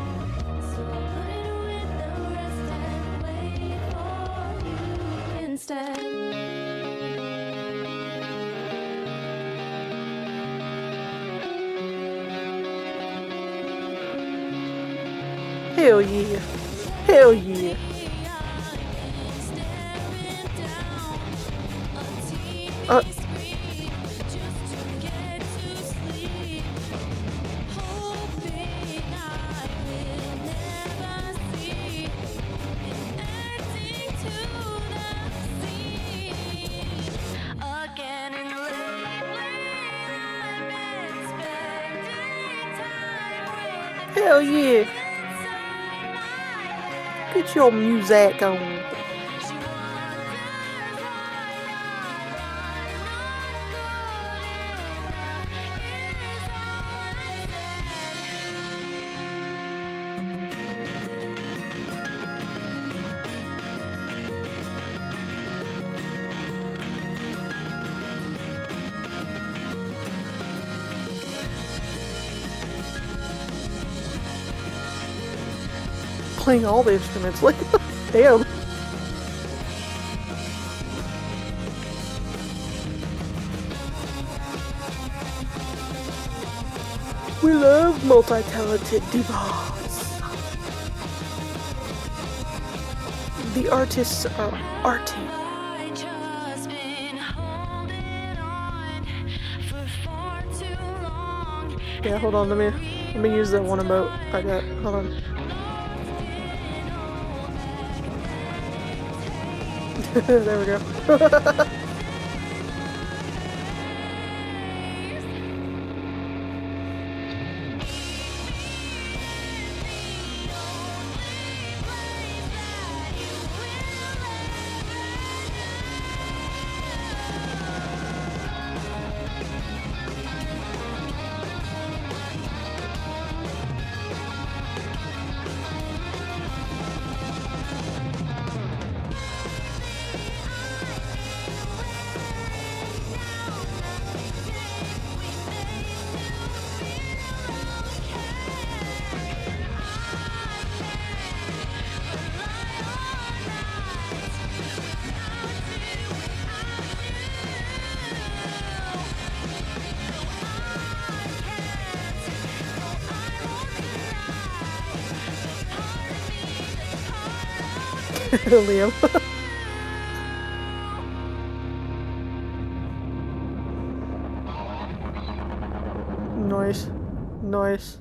[SPEAKER 1] Hell yeah. Hell yeah. Hell yeah. Get your music on. Playing all the instruments, like, damn. We love multi-talented divas. The artists are arting. Yeah, hold on, let me use that one emote I got. Hold on. There we go. Liam. Nice. Nice.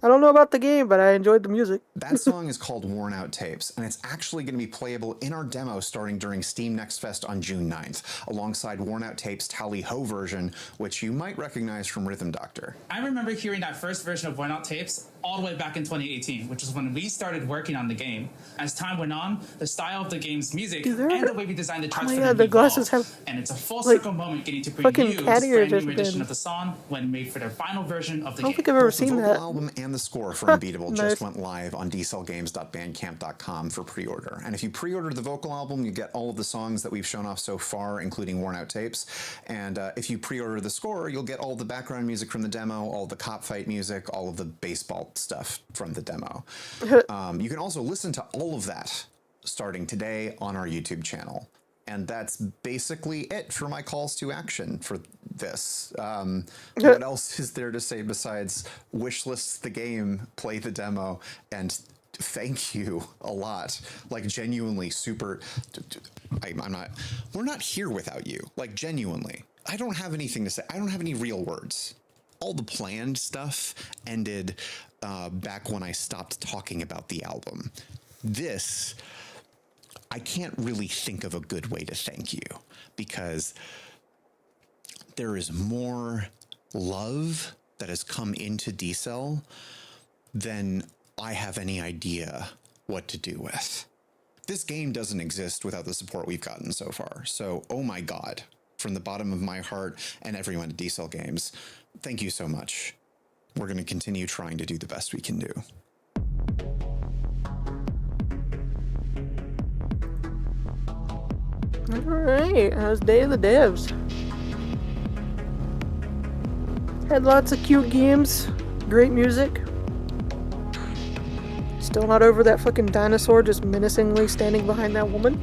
[SPEAKER 1] I don't know about the game, but I enjoyed the music.
[SPEAKER 6] That song is called Worn Out Tapes, and it's actually going to be playable in our demo starting during Steam Next Fest on June 9th, alongside Worn Out Tapes' Tally Ho version, which you might recognize from Rhythm Doctor.
[SPEAKER 14] I remember hearing that first version of Worn Out Tapes all the way back in 2018, which is when we started working on the game. As time went on, the style of the game's music and the way we designed the charts for them
[SPEAKER 1] the glasses have,
[SPEAKER 14] and it's a full
[SPEAKER 1] like,
[SPEAKER 14] circle moment getting to
[SPEAKER 1] fucking
[SPEAKER 14] preview
[SPEAKER 1] cat
[SPEAKER 14] this
[SPEAKER 1] ears
[SPEAKER 14] brand new
[SPEAKER 1] or
[SPEAKER 14] edition
[SPEAKER 1] something.
[SPEAKER 14] of the song when made for their final version of the
[SPEAKER 1] I don't
[SPEAKER 14] game.
[SPEAKER 1] think I've ever
[SPEAKER 6] Both the
[SPEAKER 1] seen
[SPEAKER 6] vocal
[SPEAKER 1] that.
[SPEAKER 6] album and the score for Unbeatable
[SPEAKER 1] Nice.
[SPEAKER 6] just went live on dcellgames.bandcamp.com for pre-order. And if you pre-order the vocal album, you get all of the songs that we've shown off so far, including Worn Out Tapes. And if you pre-order the score, you'll get all the background music from the demo, all the cop fight music, all of the baseball stuff from the demo. You can also listen to all of that starting today on our YouTube channel. And that's basically it for my calls to action for this. What else is there to say besides wishlist the game, play the demo, and thank you a lot. Like, genuinely super. We're not here without you. Like, genuinely. I don't have anything to say. I don't have any real words. All the planned stuff ended back when I stopped talking about the album. This, I can't really think of a good way to thank you, because there is more love that has come into D-Cell than I have any idea what to do with. This game doesn't exist without the support we've gotten so far. So, oh my God, from the bottom of my heart and everyone at D-Cell Games, thank you so much. We're going to continue trying to do the best we can do.
[SPEAKER 1] All right, how's Day of the Devs? Had lots of cute games, great music. Still not over that fucking dinosaur just menacingly standing behind that woman.